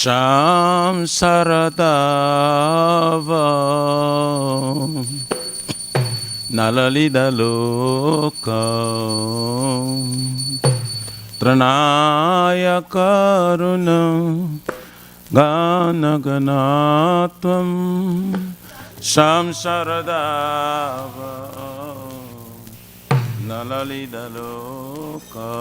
Sham Saradava Nalalida Loka Tranaya Karuna Gana Ganatvam Sham Saradava Nalalida Loka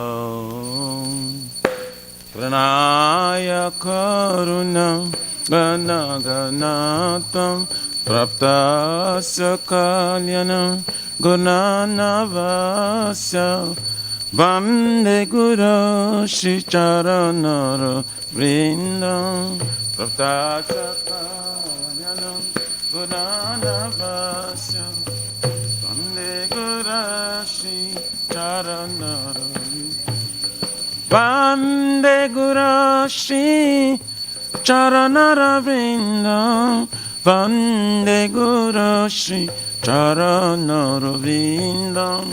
Pranaya Karuna Gana Ganatam Praptasya Kalyana Gunanavasya Vande Guru Shri Charanara Vrindam Praptasya Kalyana Gunanavasya Vande Guru Shri Charanara Vande Guru Shri Charanara Vrindam Vande Guru Shri Charanara Vrindam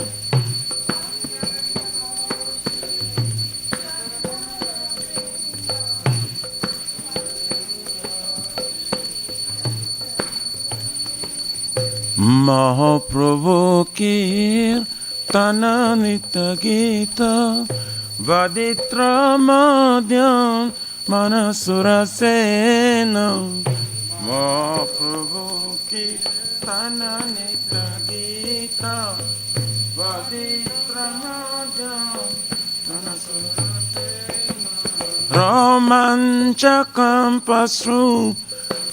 Mahaprabhu Kirtana Nitya Gita Vaditra Madhyam Manasura Sena Mahaprabhu Kirtana Nitya Gita Vaditra Madhyam Manasura Sena Romanchakam Pasru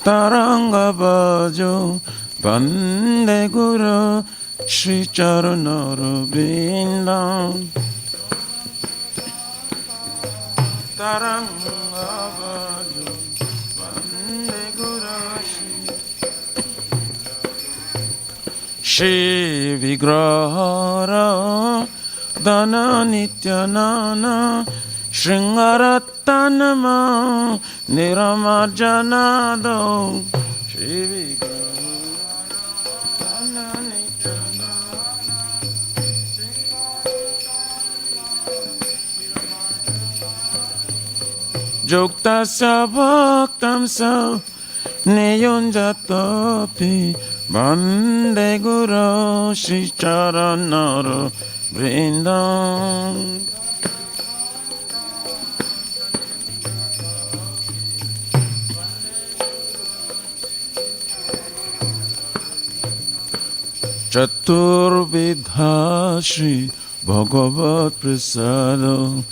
Taranga Bhajo Vande Guru Shri Charanara Vrindam Taranga Bhajo Vande Guru Shri Vigrahara Dana Nityanana Shringaratanama Niramarjanado Shri Vigrahara Juktasya bhaktamsa niyunjatopi Vande Guru Shri Charanara Vrindam Chaturvidha Shri Bhagavat Prasada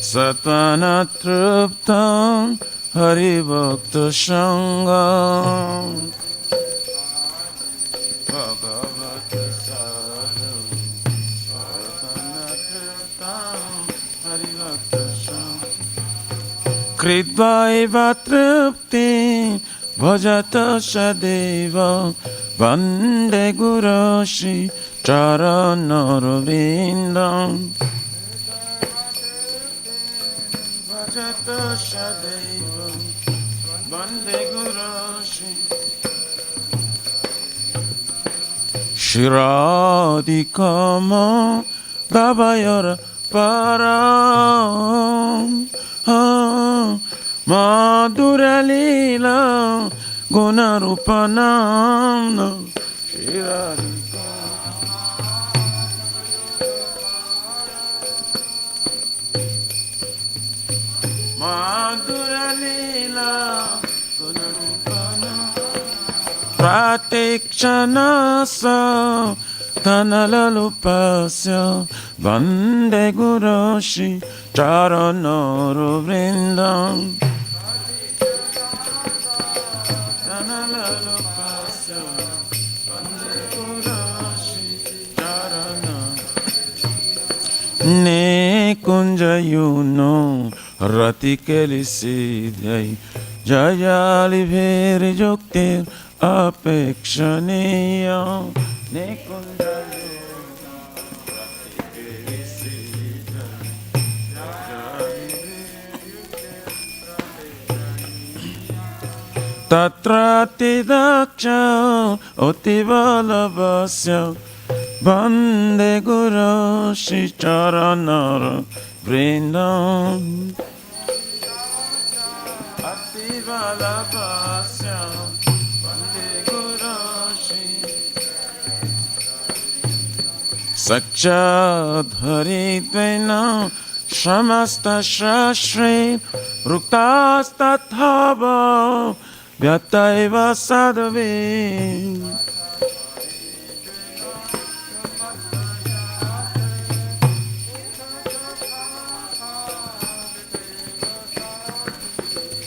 Satana Truptam Hari Bhakta Sangam Bhagavat Prasada Satana Truptam Hari Bhakta Sangam Kritvaiva Trupti Bhajata Shadeva Vande Guru Shri Charanara Vrindam Bhajata Shadeva Vande Guru Shri Shiradikama Dabayara Param Madhura Lila Gunarupanam Madhura Lila Gunarupanam Pratikshana Dhanalalupasya Vande Guru Shri Charanara Vrindam Ne kunja yuno rati kelisidhai jayali bheri joktir apekshaniya ne kunja yuno rati kelisidhai jayali bheri joktir tatrati daksha otivalabhasya Vande Guru Shri Charanara Vrindam Ati Vallabhasyam Vande Guru Shri Sakchadharidvena Shamasta Shastri Ruktastathava Vyataiva Sadhavi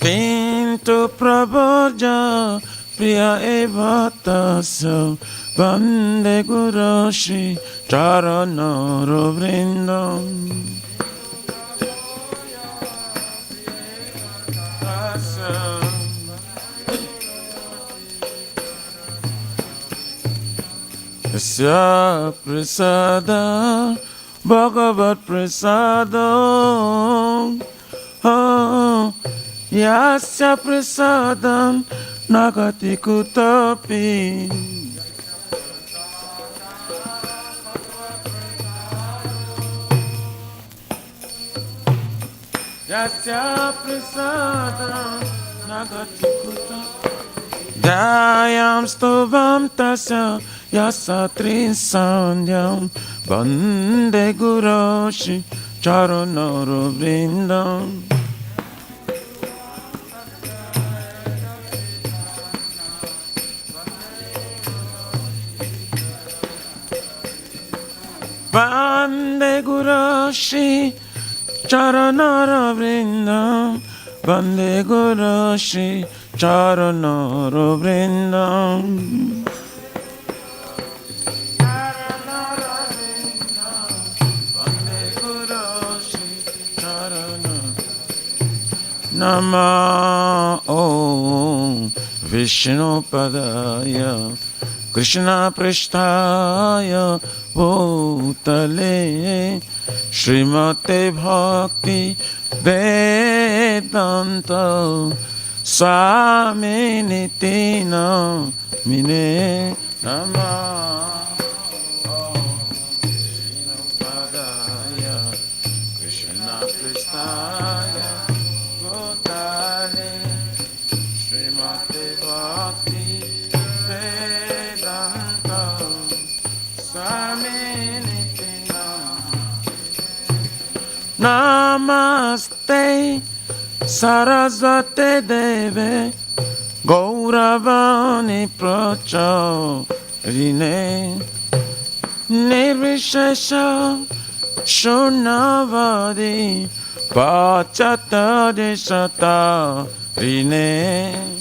Kintu Prabhuja Priya Eva Tasya Vande Guru Shri Charanara Vrindam Yasya Prasada Bhagavat Prasada Yasya Prasadam Nagati Kutapi Yasya Prasadam Nagati Kutapi Dayam Stovam Tasya Yasatri Sandhyam Bande Guru Shri Charanara Vrindam Vande Guru Shri Charanara Vrindam Vande Guru Shri Charanara Vrindam Nama Om Vishnu Padaya Krishna Prishtaya Bhutale Srimate Bhakti Vedanta Swami Tina Mine Nama Om Vishnu Padaya Krishna Prishtaya Namaste Sarasvate Deve Gauravani Pracharine Nirvishesha Shunavadi Pachata Deshata Rine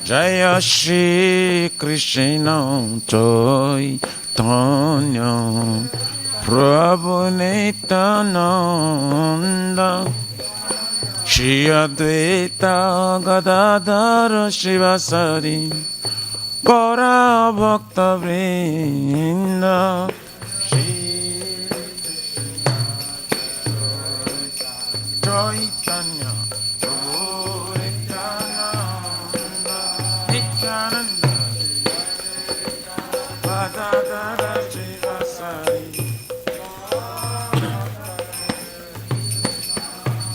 Jaya Shri Krishna Chaitanya Prabhu Nityananda Shri Advaita Gadadhara Shivasari Gaura Bhakta Vrinda Shri Chaitanya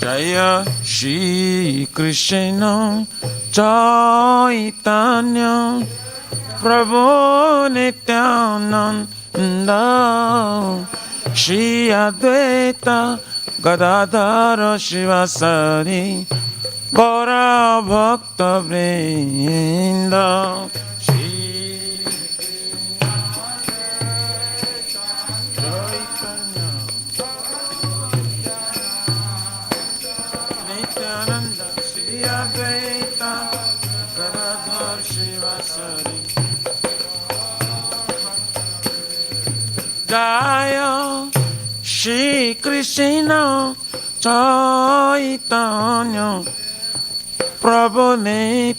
Jaya Shri Krishna Chaitanya Prabhu Nityananda Shri Advaita Gadadhara Shivasari Gaura Bhakta Vrinda Jaya Shri Krishna Chaitanya Prabhu Nityananda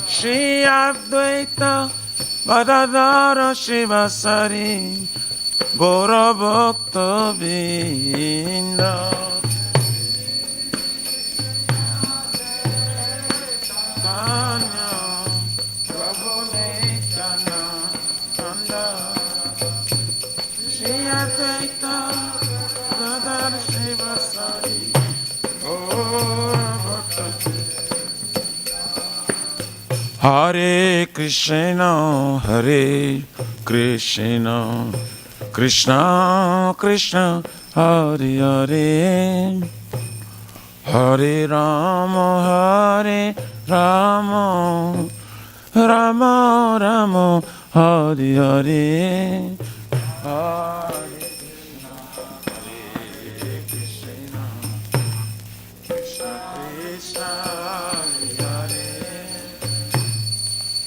Shri Advaita Gadadhara Shivasari Gora Bhakta Binda. Hare Krishna, Hare Krishna, Krishna Krishna, Hare Hare, Hare Rama, Hare Rama, Rama Rama, Hare Hare, Hare Krishna, Krishna Krishna, Hare Hare,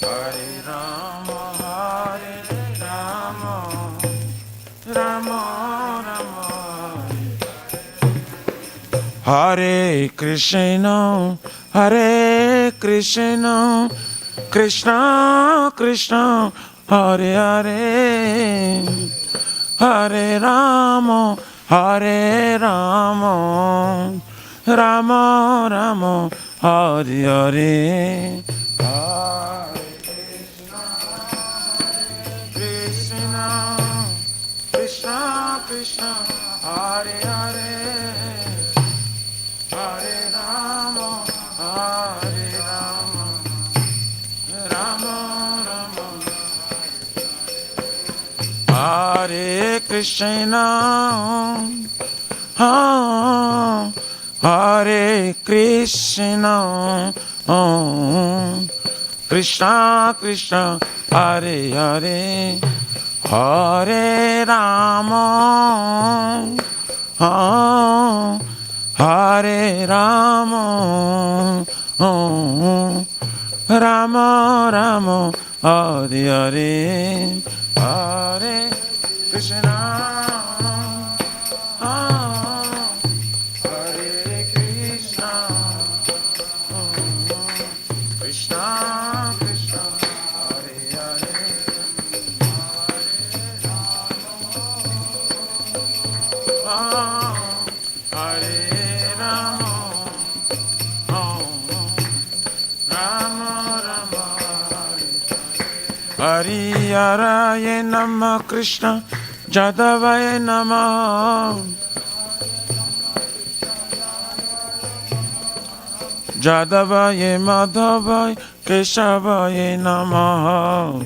Hare Rama, Hare Rama, Rama Rama, Hare Krishna, Hare Krishna, Krishna Krishna, Hare Hare, Hare Rama, Hare Rama, Rama Rama, Hare Hare, Hare Krishna, Krishna Krishna, Hare Hare, Hare Rama, Hare Rama, Rama Rama, Hare Krishna, Hare Krishna, Krishna Krishna, Hare Hare, Hare Rama, Hare Rama, Rama Rama, Hare Hare, Hare Krishna, Hare Krishna, Krishna Krishna, Hare Hare, Hare Rama, Rama Rama, Hari Haraya Namah Krishna Jadavaya Namah, Jadavaya Madhavaya Keshavaya Namah,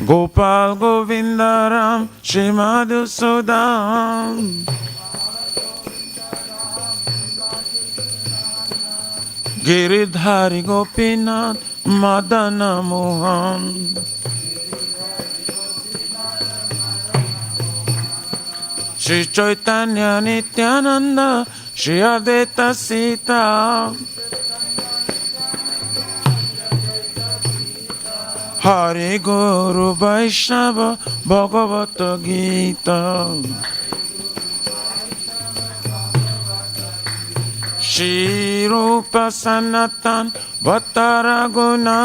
Gopal Govindaram Shri Madhusudam, Giridhari Gopinath Madana Mohan, Shri Chaitanya Nityananda Shri Advaita Sita, Hari Guru Vaishnava Bhagavata Gita, Shri Rupa Sanatan Vattaraguna,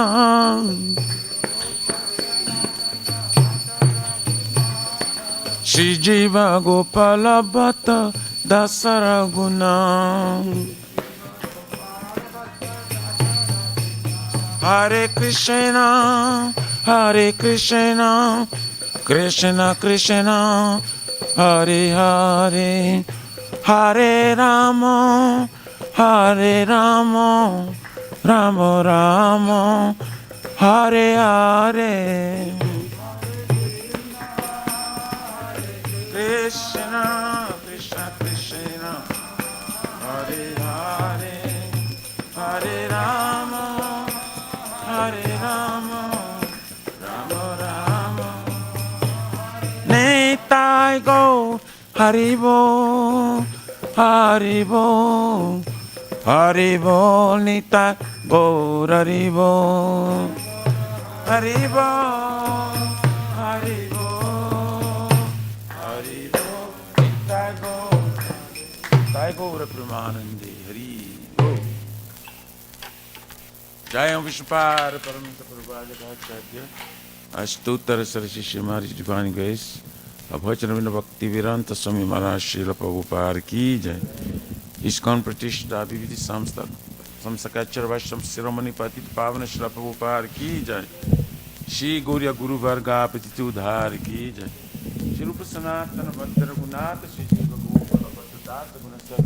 Shri Jiva Gopala Bhatta Dasaraguna, Hare Krishna, Hare Krishna, Krishna Krishna, Hare Hare, Hare Rama, Hare Rama, Rama Rama, Hare Hare, Krishna Krishna Krishna, Hare Hare, Hare Rama, Hare Rama, Rama Rama, Nitai Go, Haribo, Haribo, Haribo, Nitai Go, Haribo, Haribo, Haribo, Haribo, Nitai Go, Nitai Go, Pramanandi, Haribo. Jai Vishnupada Paramita Prabhupada Ashtuttara Sarashishi Maharaj Divine Grace Abhajanavinda Bhakti Viranta Swami Maharaj Srila Prabhupada Ki Jai ISKCON Pratishta Vividi Samstha Samsakachara Vaisham Siromani Patit Pavana Srila Prabhupada Ki Jai Shri Gauriya Guru Varga Patitu Udhar Ki Jai Shri Rupa Sanatana Bhattara Gunata Shri Jiva Gopala Bhattata Gunasa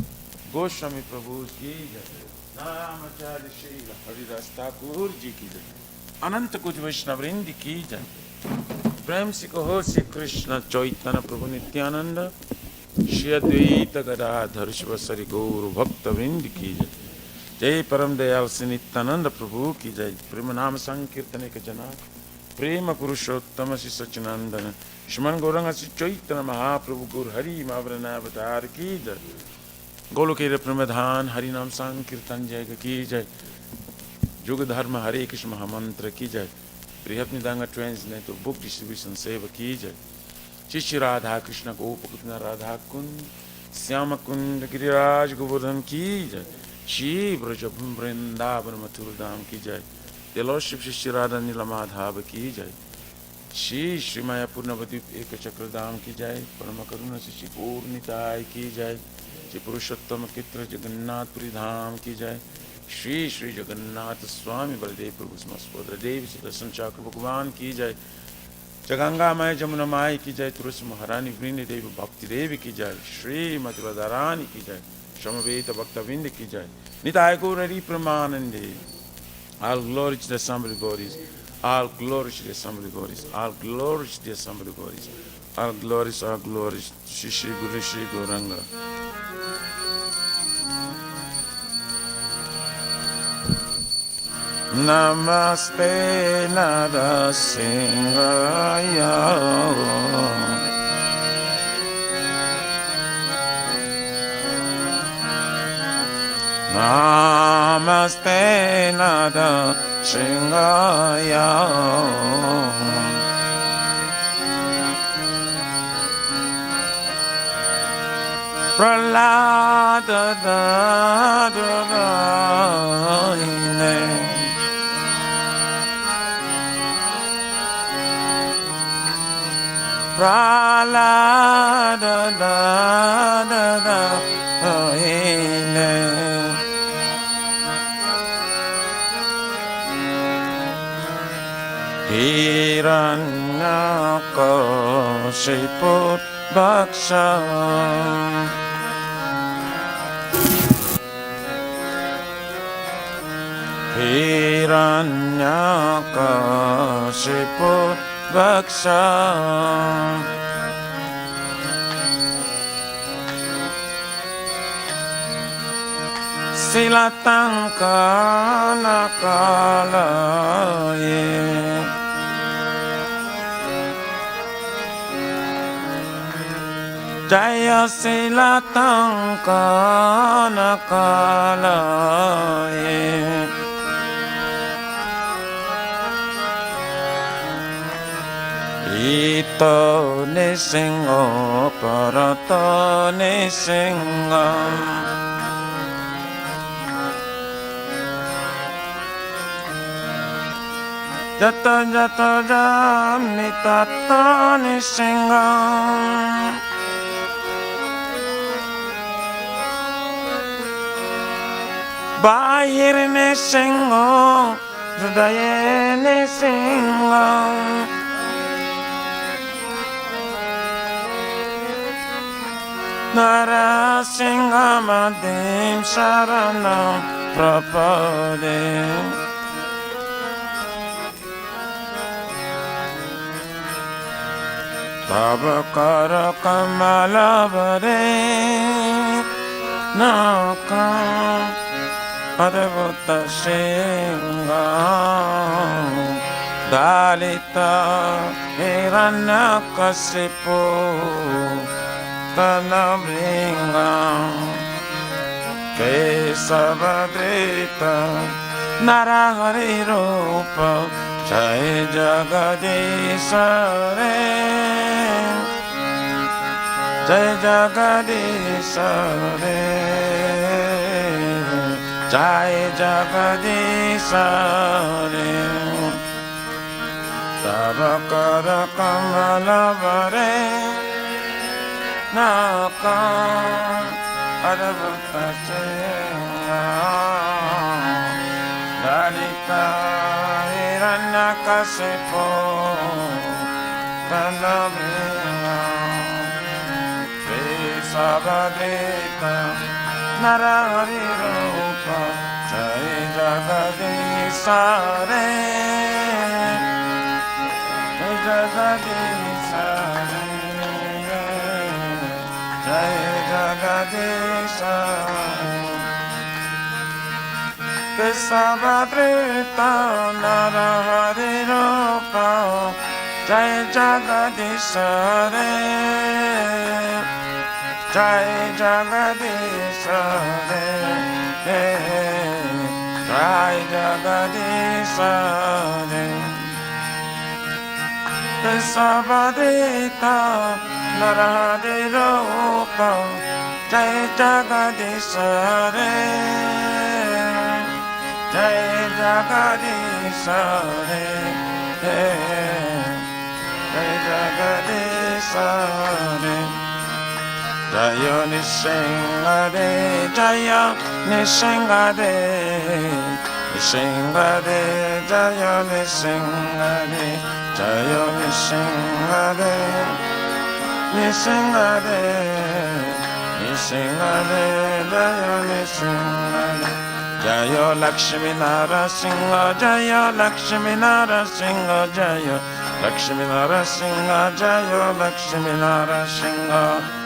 Goswami Prabhu Ki Jai Namacharya Srila Haridas Thakur Ji Ki Jai अनंत कुछ वैष्णववृंद की जय प्रेम से कहो श्री कृष्ण चैतन्य प्रभु नित्यानंद श्री अद्वैत गदाधर शिवसरि गौर भक्तवृंद की जय जय परम दयाल श्री नित्यानंद प्रभु की जय प्रेम नाम संकीर्तन के जना प्रेम पुरुषोत्तम श्री सच्चिदानंद श्रीमन गौरंग श्री चैतन्य महाप्रभु गौर हरि मावरणावतार की जय गोलोकेर प्रमधान हरि नाम संकीर्तन जय की जय युग धर्म हरे कृष्ण महामंत्र की जय बृहत निदांग ट्रांसलेट तो बुक डिस्ट्रीब्यूशन सेवा की जय शिष्य राधा कृष्ण गोप कुंद राधा कुंद श्याम कुंद गिरिराज गोवर्धन की जय श्री ब्रज वृंदावन मथुर धाम की जय दिलोशिव शिष्य राधा नीला माधव की जय श्री श्री माया पूर्णवद्वीप एक चक्र धाम की जय परम करुणा शिष्य पूर्णिताय की जय श्री पुरुषोत्तम चित्र जगन्नाथपुरी धाम की जय श्री श्री जगन्नाथ स्वामी बलदेव प्रभु समस्त देव सुदर्शन चक्र भगवान की जय जगंगा माय जमुना माय की जय तुलसी महारानी वृंद देव भक्ति देवी की जय श्री मति रानी की जय समवेत भक्तविंद की जय निताय गौर Hari परमानंदे all glory to the assembly bodies all glory to the assembly bodies all glory to the assembly bodies all glories Shri Shri Guru Shri Gauranga Namaste Narasimhaya Namaste Narasimhaya Pralada Pralada Hiranyakashipu Bhaksha Hiranyakashipu Bhaksha Silatankanakalaye Jaya Silatankanakalaye Ito nisingo parato nisingam Jata jata jami tata nisingam Bahir nisingo Hridaya nisingam Narasingamadim Sharanam Prapade Tabakara Kamalavare Nakam Adavata Singam Dalita Hiranyakasipu Tanabringam Kesavadrita Narahari Rupa Jai Jagadishare Jai Jagadishare Jai Jagadish Hare Tava Kara Kamala Vare Naka Adavata Seya Lalita Hiranyakasipo Tanavina Sabadeta Narahari Rupa Jai Jagadish Hare Jai Jagadish Hare Jai Jagadish Hare Sabadeta Narahari Rupa Jai Jagadish Hare Jai Jagadish Hare Jai Jagadish Hare Sabadita Narahari Rupa Jai Jagadish Hare Jai Jagadish Hare Jai Jagadish Hare Jaya Nisingade, Jaya Nisingade, Nisingade, Jaya Nisingade, Jaya Nisingade, Nisingade, Nisingade, Jaya Nisingade, Jaya Lakshmi Narasingha, Jaya Lakshmi Narasingha, Jaya Lakshmi Narasingha, Jaya Lakshmi Narasingha.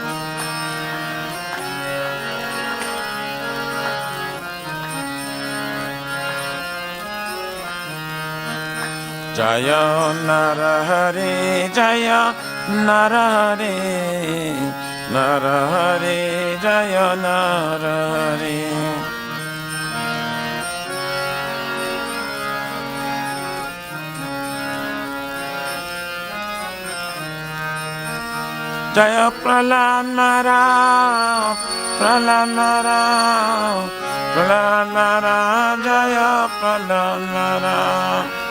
Jaya Narahari, Jaya Narahari, Narahari, Jaya Narahari. Jaya Prahlad Maharaj, Prahlad Maharaj, Prahlad Maharaj, Jaya Prahlad Maharaj.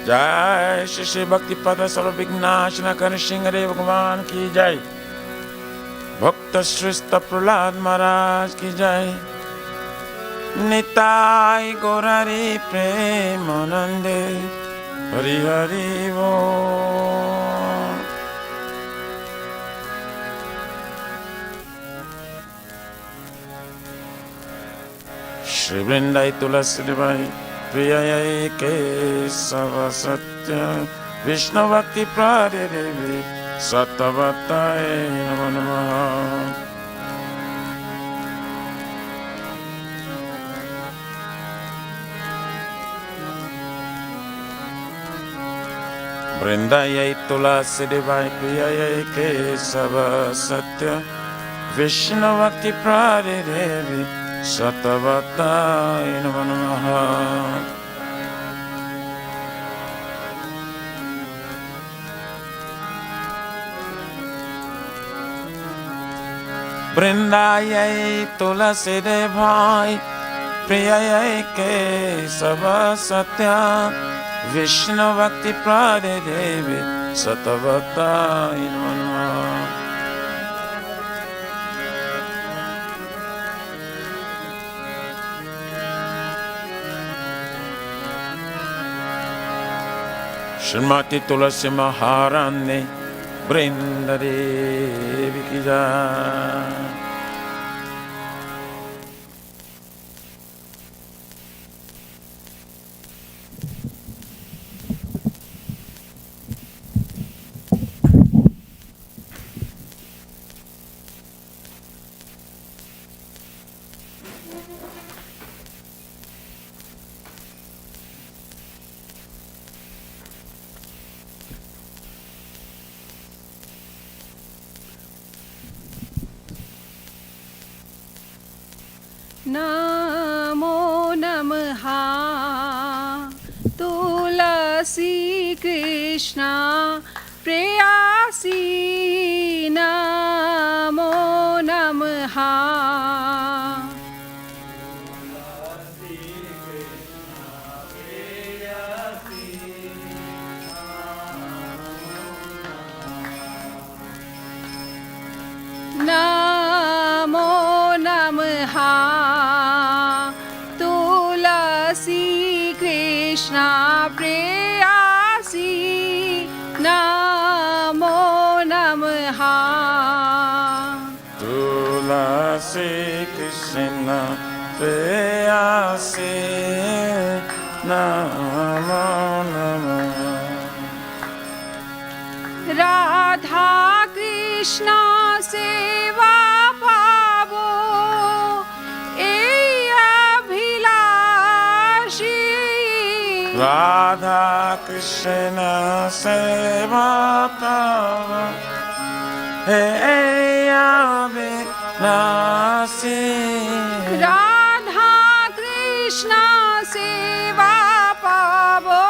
Jai Shri Shri Bhakti Pada Sarvabhignashana Kanishingadev Bhagavan ki Jai Bhakta Shristha Prahlad Maharaj ki Jai Nitai Gaurari Premanande Hari Hari Bo Shri Vrindai Tulasi Devai Priyayai Kesava Satya Vishnu Bhakti Pradidevi Sattvatai Namo Namaha. Vrindayai Tulasi Devai Priyayai Kesava Satya Vishnu Bhakti Pradidevi Sattvatai Namo Namaha. Vrindayai Tulasi Devai Priyayai Kesava Satya Vishnu Bhakti Pradidevi Sattvatai Namo Namaha. Srimati Tulasi Maharani Vrindadevi ki Jai. नमो नमः तुभ्यं Krishna Preyasi Namo Namaha. Namo Namaha Tulasi Krishna Preyasi Namo Namaha. Tulasi Krishna Preyasi Namo Namaha. Radha Krishna Seva Pavo Ei Abhilashi. Radha Krishna Seva Pavo Hey Abhinasi. Radha Krishna Seva Pavo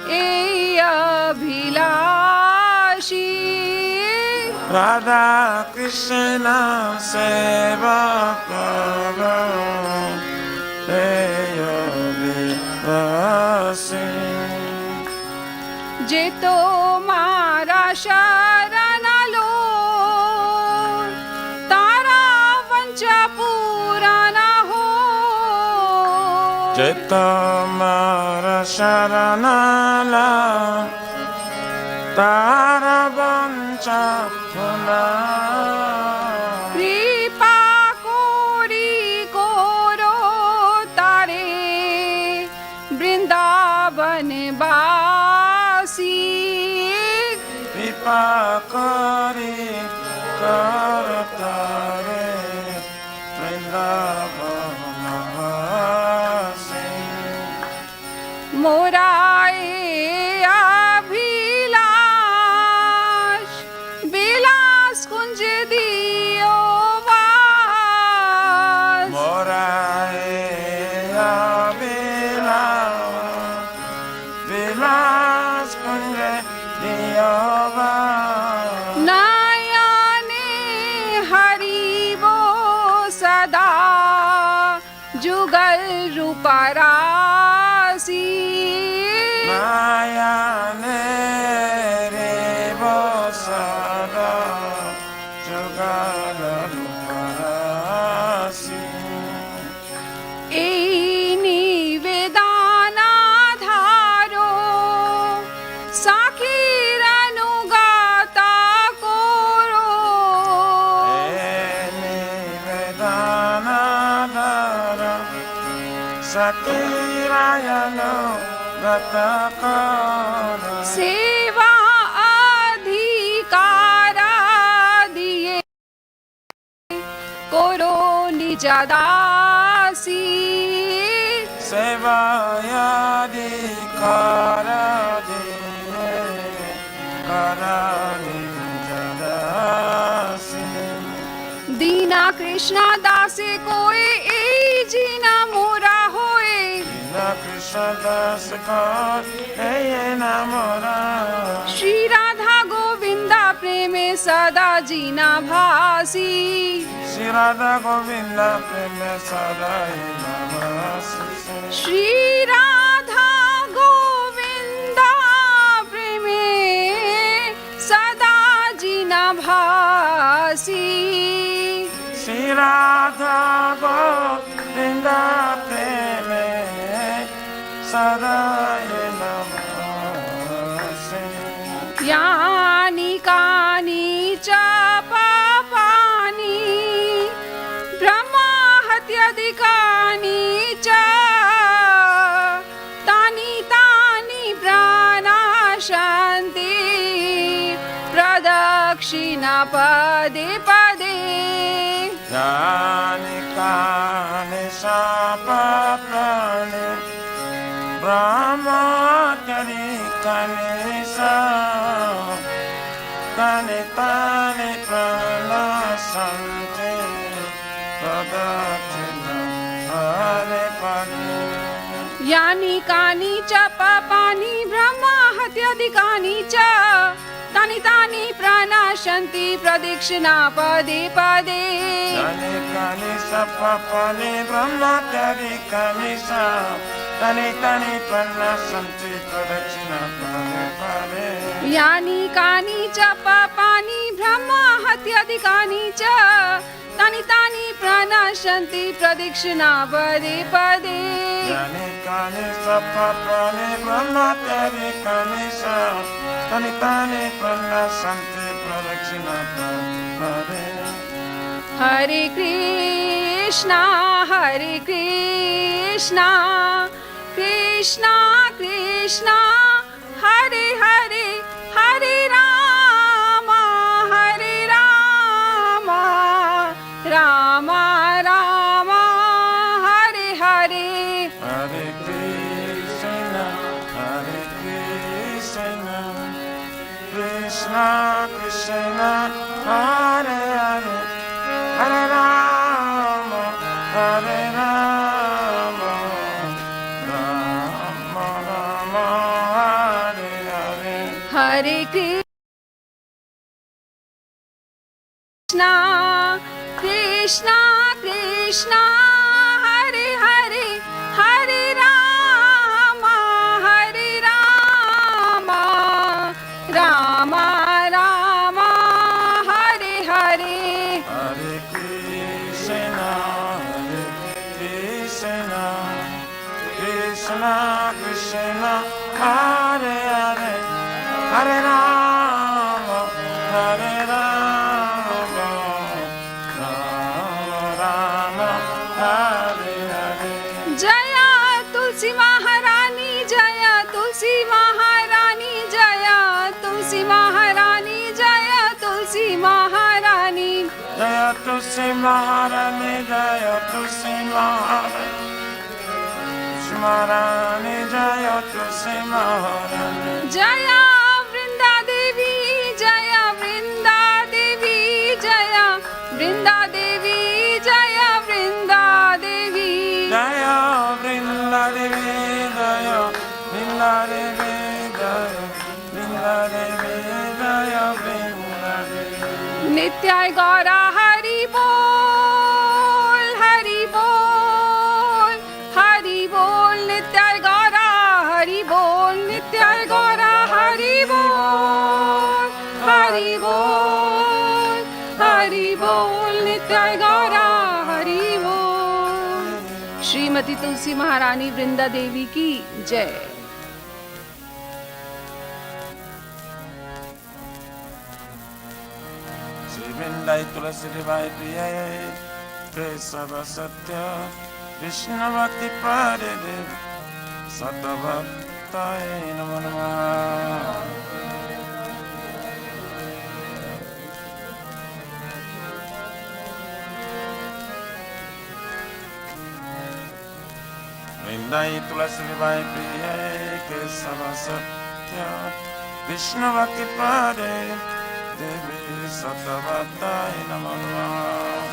Ei Abhilashi. Radha Krishna Seva Pavo Hey Abhinasi. Je tomara sharana lo tara vancha purana ho. Je tomara sharanala tara vancha purana. Kripa kori koro tare Vrindavan basi. Kripa kori kartare Vrindavanavasi. Morae abhilash Vilas kunj diyo vas. Morae Vilas kunje diyava. Nayane haribo sada jugal ruparasi. Nayane revo sada jugalaruparasi. এই নিবেদনা ধারো সাখির অনুগাতা করো। Nivedana dara sakirayano gatakara. সেবা অধিকারা দিয়ে করো নিজাদাসী। Sevayadikara diye karani jadasi. দীনা কৃষ্ণ দাসে কোয়ে এই জিনা মোরা হয়ে। Dina Krishna das kar hey namora. Shri Radha Govinda প্রেমে সদা জিনা ভাসি। Shri Radha Govinda prema sadai namasi. Shri Radha Govinda প্রেমে সদা জিনা ভাসি। Shri Radha Govinda prema sadai namasi. यानि कानि च पापानि ब्रह्माहत्यादिकानि च तानि तानि प्राणाशान्ति प्रदक्षिणा पदे पदे। Yani kani sapapane Brahma kani kani sa kani tani prana sante Padatina pade pade. यानि कानि च पापानि ब्रह्माहत्यादिकानि हत्यधिकानि च तानि तानि प्रणाशन्ति प्रदक्षिणा पदे पदे अनेकानि सपापानि ब्रह्मत्यादिकानि च तानि तानि प्रणाशन्ति प्रदक्षिणा पदे पदे यानि कानि च पापानि ब्रह्म हत्यधिकानि च तानि तानि प्रणाशन्ति प्रदक्षिणा पदे पदे यानि कानि सपापानि ब्रह्मत्यादिकानि च तानि तानि प्रणाशन्ति प्रदक्षिणा पदे हरे Krishna Krishna Krishna Hare Hare Hare Ram Ram Ram Hare Hare Hare Krishna Krishna Krishna Hare Hare Hare Rama Rama Rama Hare Hare हरे Krishna Krishna Krishna Hare Hare Hare Ram Ram Ram Hare Hare Hare Krishna Krishna Krishna Hare Hare Hare Rama Rama Hare Hare Jaya तुलसी महारानी जया तुलसी महारानी जया तुलसी महारानी जया तुलसी महारानी Jaya Tulsi Maharani Jaya Tulsi Maharani Maharani Jaya Tulsi Maharani Jaya Vrinda Devi Jaya Vrinda Devi Jaya Vrinda Devi Jaya Vrinda Devi Jaya Vrinda Devi Jaya Vrinda Devi Jaya Vrinda Devi Jaya Vrinda Devi नित्याय गौरा हरि बोल हरि बोल हरि बोल नित्याय गौरा हरि बोल नित्याय गौरा हरि बोल हरि बोल हरि बोल नित्याय गौरा हरि बोल। श्रीमती तुलसी महारानी वृंदा देवी की जय। Shri Vrindai Tulasi Devai Priyai Kesava Satya Krishna Bhakti Pade Dev Sattva-bhaktai Namo Namah Vrindai Tulasi Devai Priyai Kesava Satya Krishna Bhakti Pade Devi Sattva-bhaktai Namo Namah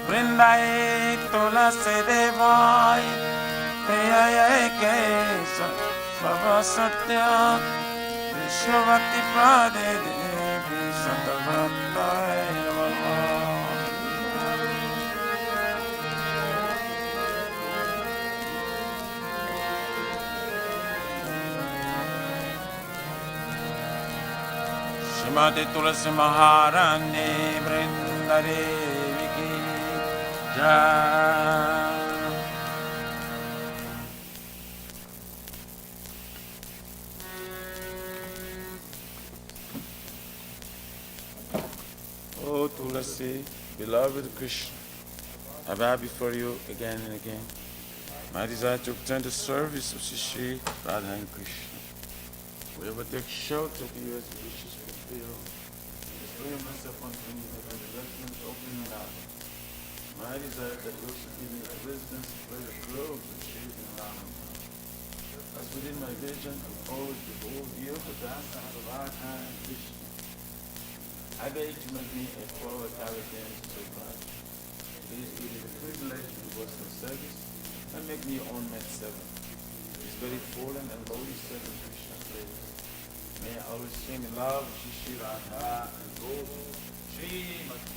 Vrindai Tulasi Devai Priyai Kesava Satya Krishna Bhakti Pade Devi Sattva-bhaktai Namo Namah Shrimati Tulasi Maharani Vrinda Devi ki jai. Oh Tulasi, beloved Krishna, I bow before you again and again. My desire to obtain the service of Shri Radha and Krishna. Whatever take shelter of you as your wishes fulfill. Display myself unto you as a blessing open now. My desire that you also give me the wisdom to play the globe of Shri Radha. As within my vision, I always behold you, the dance of Radha and Krishna. I beg you to make me a forward carry dancer to God. Please give me the privilege of devotional service and make me your own maid servant. This very fallen and lowly servant Krishna prays. May I always sing in love Shri Shri Radha and Guru Shri Mati.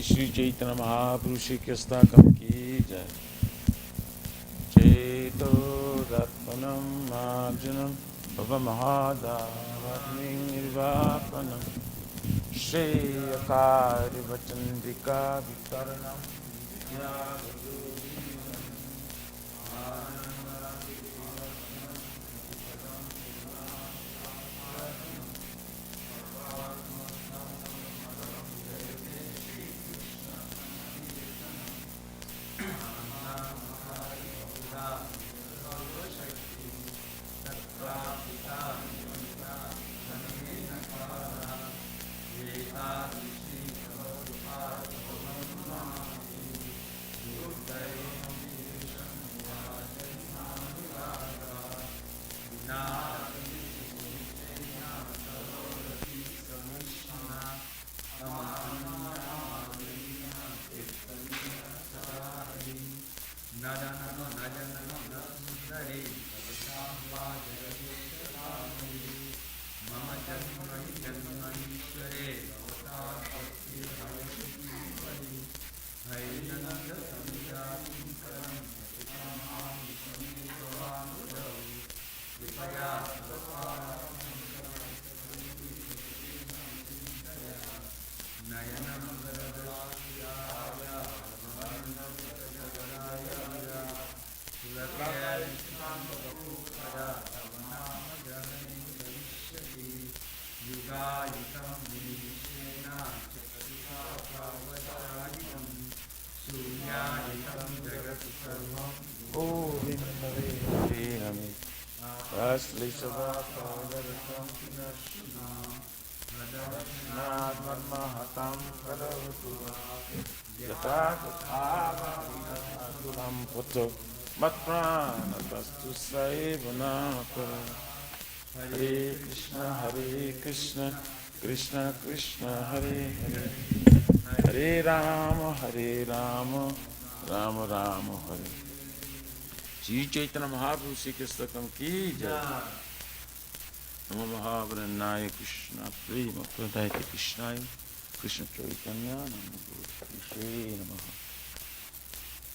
Shri Chaitanya Mahaprabhu Shri Kestakam Ki Jai. Cheto Ratmanam Marjanam Bhava Mahadavatming Nirvapanam Shri Akari Vachandrika Vikaranam Hare Krishna, Krishna Krishna, Hare Hare, Hare Rama, Rama Rama, Hare. Shri Chaitanya Mahaprabhu Shri Kestakam Ki Jai. Namo Mahavranaya Krishna Prema Pradayate Krishnaya Krishna Chaitanya Namo Shri Namaha.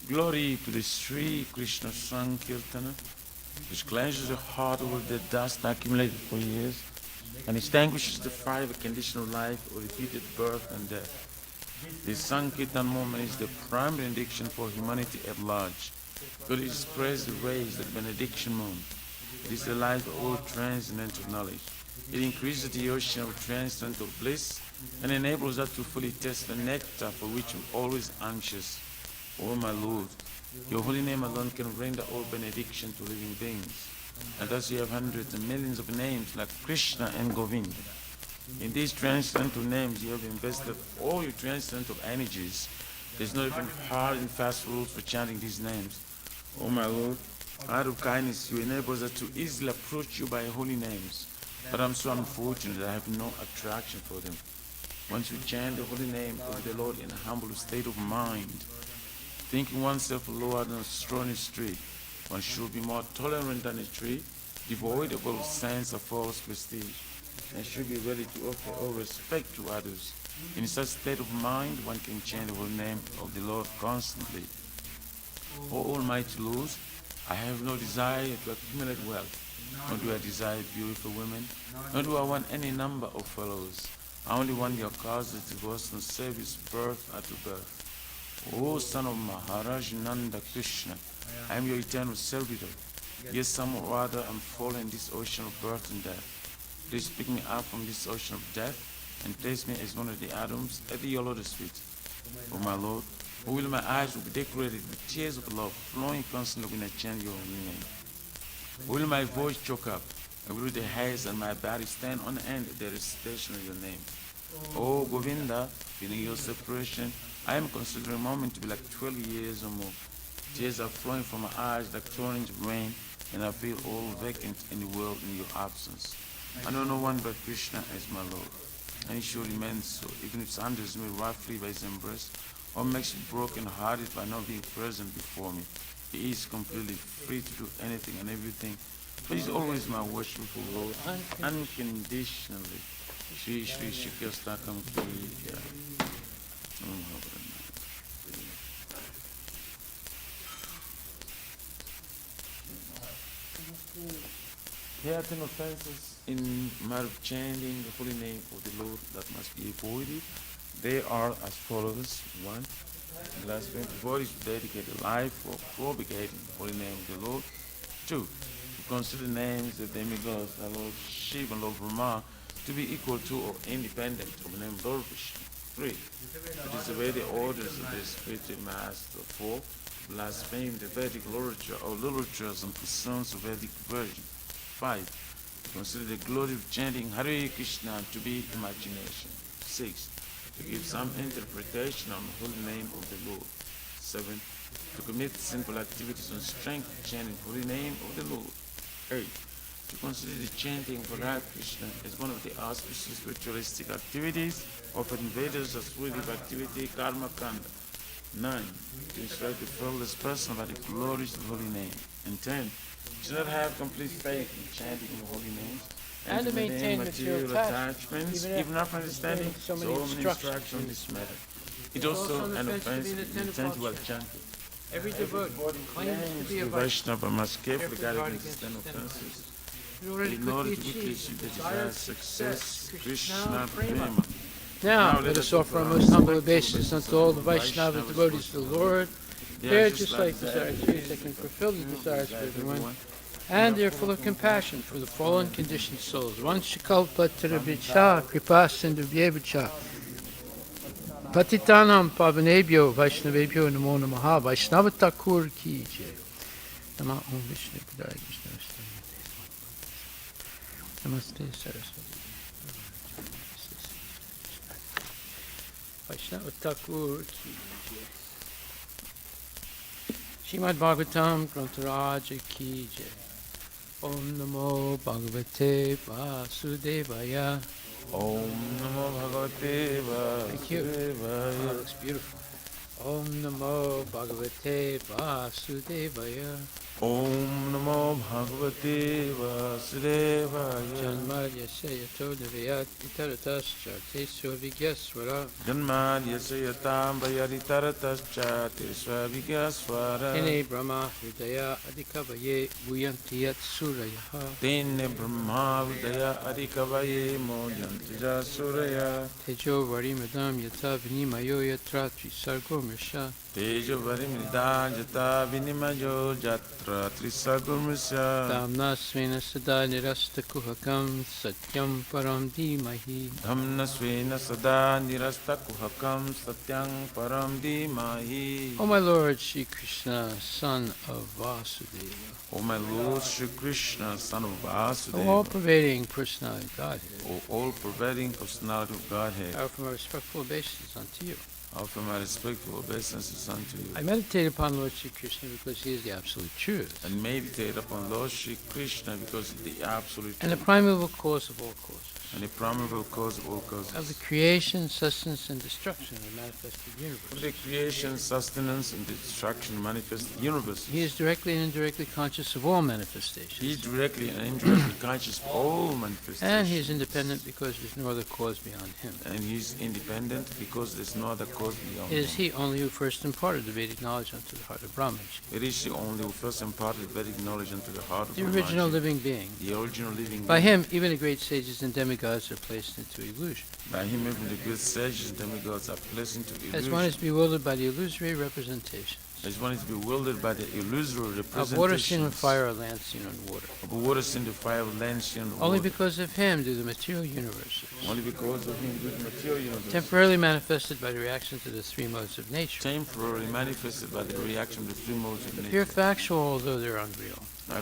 Glory to the Sri Krishna Sankirtana, which cleanses the heart of the dust accumulated for years and extinguishes the fire of a condition of life or repeated birth and death. This Sankirtan moment is the prime benediction for humanity at large. God is expressed the rays of the benediction moon. It is the light of all transcendental knowledge. It increases the ocean of transcendental bliss and enables us to fully taste the nectar for which we're always anxious. O my Lord, your holy name alone can render all benediction to living beings. And thus you have hundreds and millions of names like Krishna and Govinda. In these transcendental names you have invested all your transcendental energies. There's no even hard and fast rules for chanting these names. O my Lord, out of kindness you enable us to easily approach you by holy names. But I'm so unfortunate that I have no attraction for them. Once you chant the holy name of the Lord in a humble state of mind, thinking oneself lower than a strontious tree, one should be more tolerant than a tree, devoid of all sense of false prestige, and should be ready to offer all respect to others. In such state of mind, one can chant the holy name of the Lord constantly. O Almighty Lord, I have no desire to accumulate wealth, nor do I desire beautiful women, nor do I want any number of followers. I only want your causes, devotion, service, birth after birth. O son of Maharaj Nanda Krishna, I am your eternal servitor. Yes, somehow or other I am fallen in this ocean of birth and death. Please pick me up from this ocean of death and place me as one of the atoms at your lotus feet. O my Lord, who will my eyes will be decorated with tears of love flowing constantly when I chant your holy name? Will my voice choke up, and will the hairs on my body stand on end at the recitation of your name? O Govinda, feeling your separation, I am considering a moment to be like 12 years or more. Tears are flowing from my eyes like torrents of rain, and I feel all vacant in the world in your absence. I know no one but Krishna as my Lord, and he sure remains so, even if sunders me roughly by his embrace, or makes me broken-hearted by not being present before me. He is completely free to do anything and everything, but he's always my worshipful Lord, unconditionally. Shri Shri Shikastakam Ki Jai. There are 10 offenses in matter of chanting the holy name of the Lord that must be avoided. They are as follows. 1. Blasphemy. Before is to dedicate a life for propagating the holy name of the Lord. 2. To consider names of demigods, the Lord Shiva and Lord Brahma, to be equal to or independent of the name of Lord Vishnu. 3. To disobey the orders of the spiritual master. 4. Blaspheme the Vedic literature or literatures and pursuits of Vedic version. 5. Consider the glory of chanting Hare Krishna to be imagination. 6. To give some interpretation on the holy name of the Lord. 7. To commit simple activities on strength chanting holy name of the Lord. 8. To consider the chanting of Hare Krishna as one of the auspicious ritualistic activities offered in Vedas as spiritual activity, karma kanda. 9. To instruct the fearless person about the glories of the holy name. And 10. To not have complete faith in chanting the holy names and to maintain material attachments, even after understanding so many instructions on this matter. It also an offense to intent while chanting. Every devotee claims to be a Vaishnava must carefully guard against external offenses in order to quickly achieve the desired success, Krishna Prema. Now, let us offer our most humble obeisances unto all the Vaishnava devotees of the Lord. They are just like desire trees that can fulfill the desires for everyone, and they are full of compassion for the fallen conditioned souls. Vanshikalpa Tirabicha Kripa Sindhubhyevacha Patitanam Pavanebhyo Vaishnavebhyo Namo Namaha Vaishnava Thakur Ki Jai. Nama Om Vishnu Padaya Krishna Namaste Saraswati Vaishnava Thakur Ki Jai. Srimad Bhagavatam Grantaraja Ki Jai. Om Namo Bhagavate Vasudevaya. Om Namo Bhagavate Vasudevaya. That looks beautiful. Om Namo Bhagavate Vasudevaya. Om Namo Bhagavate Vasudevaya. Janmadyasya yato devayat itaratas chartesva vigyasvara. Janmadyasya yatam vayaditaratas chatisva vigyasvara. Tene Brahma Hridaya Adhikavaye Buyanti Yat Surayaha. Tene Brahma Vidaya Adhikavaye Moyanti Suraya. Tejo Varimadam Yata Vinimayo Yatra Trisargo Mrisha. Tejo Varimida Jata Vinimayo Jatra Trisagurmusya. Damna Svena Sada Nirasta Kuhakam Satyam Param Dhimahi. Dhamna Svena Sada Nirasta Kuhakam Satyam Param Dhimahi. O my Lord Shri Krishna, son of Vasudeva, O my Lord Shri Krishna, son of O Vasudeva, all-pervading personality of Godhead, O all-pervading personality of Godhead, I offer my respectful obeisances unto you. I offer my respectful obeisances unto you. I meditate upon Lord Shri Krishna because he is the absolute truth, And meditate upon Lord Shri Krishna because he is the absolute and the truth primeval cause of all causes, and the primeval cause of all causes. of the creation, sustenance, and destruction of the manifested Of universe. the creation, sustenance, and the destruction manifest universe. He is directly and indirectly conscious of all manifestations, He is directly and indirectly conscious of all manifestations. and he is independent because there is no other cause beyond him. And he is independent because there is no other cause beyond It is him. he only who first imparted the Vedic knowledge unto the heart of Brahma, It is the only who first imparted Vedic knowledge into the heart of the original Brahmaji, living being. the original living By being. him, even the great sages and demigods are placed into illusion, By him even the good sages and demigods are placed into as one is illusion. bewildered by the illusory representation As one is bewildered by the illusory of water seen on representations fire or land seen on water. of water seen the fire of land seen on Only water. because of him do the material universes, Only because of him do the material universe, temporarily manifested by the reaction to the three modes of nature, temporarily manifested by the reaction of the three modes of appear nature, factual although they're unreal. I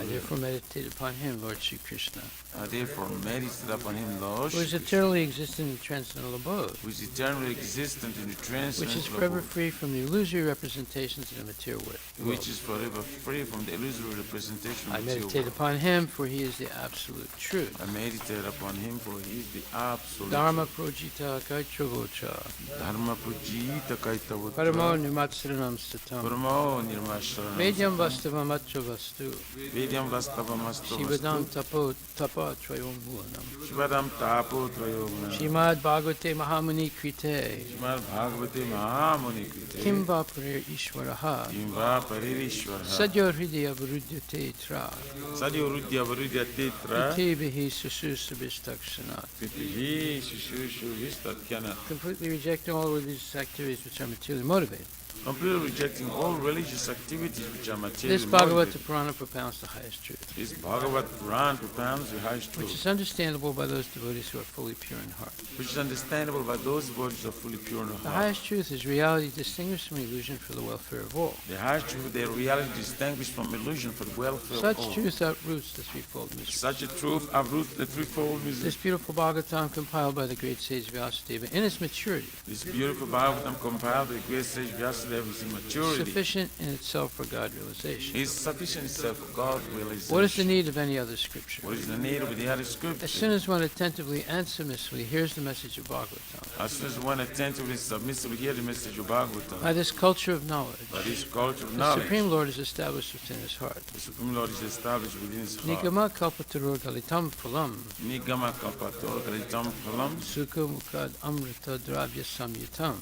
therefore meditate upon him, Lord Sri Krishna, I therefore meditate upon him, Lord, who is eternally existent in the transcendental abode, who is eternally existent in the transcendental which is forever abode, free from the illusory representations of the material world. which is forever free from the illusory representation I of material meditate world. upon him, for he is the absolute truth. I meditate upon him, for he is the absolute Dharma projita kaitravocha, Dharma Pujita Kaitavutta paramo nimatsranam satam, Paramo Nirmashranam medyam vastavam atcha vastu, Vedyam Vastavamastu shivadam tapo tapa trayom bhuvanam. Shivadam Tapo Trayomna Shrimad Bhagavate Mahamuni Krite, Shrimad Bhagavate Mahamuni Krite Kim va Parir Ishvaraha, Kimva Paririshvara Sadyo Hridaya Varudyate Tra, Sadyo Rudya Varudya Tetra Itebihi Sususabishtakshanat. Pitihi Shishushu Vistatyana. Completely rejecting all religious activities which are materially motivated. Completely rejecting all religious activities which are materially This Bhagavata motivated. Purana propounds the highest truth, This Bhagavad Puran propounds the highest which truth, is understandable by those devotees who are fully pure in heart. which is understandable by those devotees who are fully pure in The heart. highest truth is reality distinguished from illusion for the welfare of all. The highest truth, their reality distinguished from illusion for the welfare of Such all. truth uproots the threefold mystery. Such a truth uproots the threefold This mystery. beautiful Bhagavatam compiled by the great sage Vyasadeva in its maturity, This beautiful Bhagavatam compiled by the great sage Vyasadeva is in maturity, sufficient in itself for God realization. is sufficient itself for God realization. What is the need of any other scripture? What is the need of the other As scripture? soon as one attentively and submissively hears the message of Bhagavatam, As soon as one attentively submissively hear the message of Bhagavatam, by this culture of knowledge, by this culture of the knowledge, Supreme Lord is established within his heart. the Supreme Lord is established within his heart. Nigama kalpatarur galitam phalam, Nigama kapato kalitam phalam sukha mukad amrita dravya samyutam,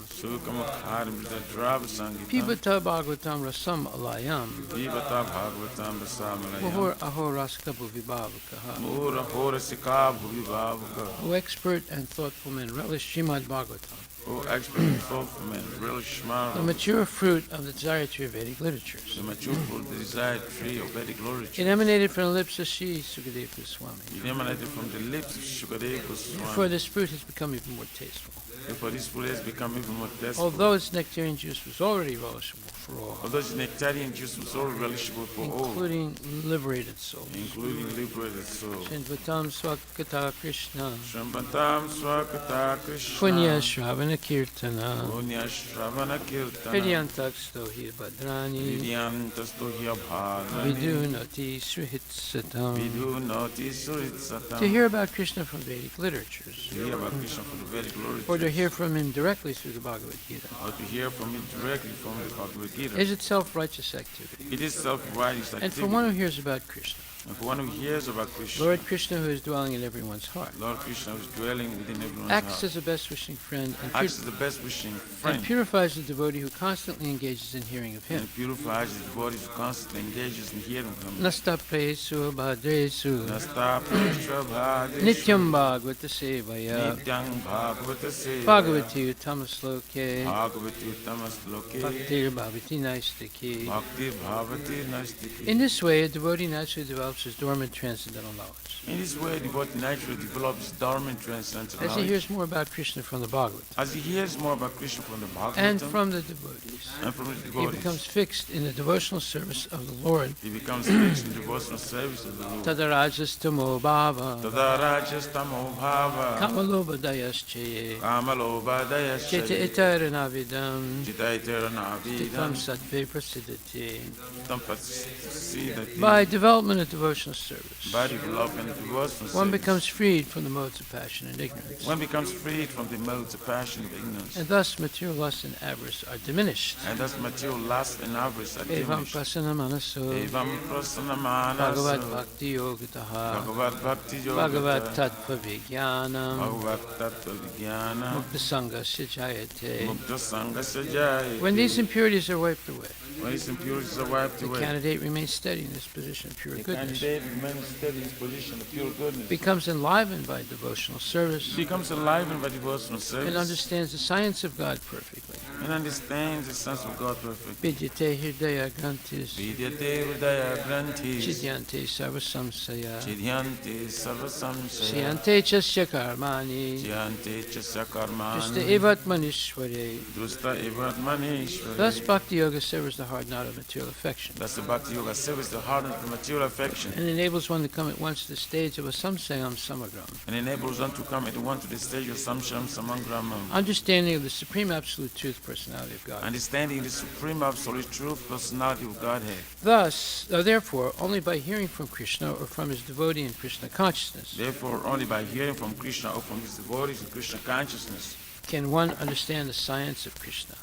sukamukharimrita drava sangitam pibata Bhagavatam rasam alayam, Vivata Bhagavatam Rasamalayam muhur aho raskabu vibhavakaha. Mura Hora Sika Bhuvivavaka. O expert and thoughtful men, relish Srimad Bhagavatam, O expert and thoughtful man, relish the Shmara, mature fruit of the desired tree of Vedic literatures. the mature fruit, the desired tree of Vedic literature. It emanated from the lips of Sri Sukadeva Goswami. It emanated from the lips of Shukadeva Therefore, Goswami. this fruit has become even more tasteful. Therefore, this fruit has become even more tasteful. Although its nectarian juice was already relishable for all, Although its nectarian juice was all relishable for all, including liberated souls. including liberated souls. Shinvatam Swakata Krishna, Shrambantam Swakata Krishna. Punya Shravana Kirtana, Punya Shravana Kirtana. Hridyantaksto Hi Bhadrani, Vidyantastohya Bhadani. Vidunati Srihitsatam. Vidunati Suritsatam. To hear about Krishna from Vedic literatures, To hear about Krishna from the Vedic literature, or to hear from him directly through the Bhagavad Gita, or to hear from him directly from the Bhagavad Gita. is itself righteous activity. It is self-righteous And activity. for one who hears about Krishna, And for one who hears about Krishna, Lord Krishna, who is dwelling in everyone's heart, Lord Krishna who is dwelling within everyone's acts heart, as a best wishing friend and, acts as the best wishing friend, purifies the devotee who constantly engages in hearing of him. and purifies the devotees who constantly engages in hearing from him. Nastapresu bhadresu Nastapashtrabhadeshu nityam bhagavata sevaya Nityang Bhagavata Seva bhagavati uttamasloke Bhagavati Uttamasloke bhaktir bhavati naistiki. Bhakti Bhavati Nastiki. In this way, a devotee naturally develops his dormant transcendental knowledge. In this way, the devotee naturally develops dormant transcendental As he knowledge. hears more about Krishna from the Bhagavad As he hears more about Krishna from the Bhagavatam and from the devotees, and from the he devotees, becomes fixed in the devotional service of the Lord. he becomes fixed in devotional service of the Lord. Tadarajastamo bhava Tada rajastamo bhava kamalobhadayaschaye kamalobhadayasya cheta etaranabidam jitaiteranavidam tikam sattve prasidati. tampasidati. By development of devotional service, By development of devotional one service, becomes freed from the modes of passion and ignorance, one becomes freed from the modes of passion of ignorance, and thus material lust and avarice are diminished. and thus material lust and avarice are Evam diminished. prasana manaso Evam prasanamana bhagavad bhakti yogataha Bhagavad Bhakti bhagavad Yoga tattva vijnanam Bhagavad Tattva Vijnana mukta sangasya jayate. Mukta Sangasya Jayate. When these impurities are wiped away, When these impurities are wiped the away, candidate remains steady in this position of pure the goodness, candidate remains steady in his position of pure goodness, becomes enlivened by devotional service, becomes enlivened by devotional service, and understands the science of God perfectly. and understands the sense of God perfectly. Vidyate Hridaya Grantis. Vidyate Hridaya Grantis. Chidyante Sarvasamsaya. Chidyante Sarvasamsaya. Siyante Chasya Karmani. Jyante Chasya Karmani. Justa Evat Manishware. Drusta Evat Manishwara. Thus Bhakti Yoga severs the hard knot of material affection Thus the Bhakti Yoga severs the heart of the material affection and enables one to come at once to the stage of a samsayam samagram, and enables one to come at once to the stage of Samsham Samangramam, understanding of the supreme absolute truth personality of God. understanding the supreme absolute truth personality of Godhead. Thus, therefore, only by hearing from Krishna or from his devotee in Krishna consciousness Therefore, only by hearing from Krishna or from his devotees in Krishna consciousness can one understand the science of Krishna.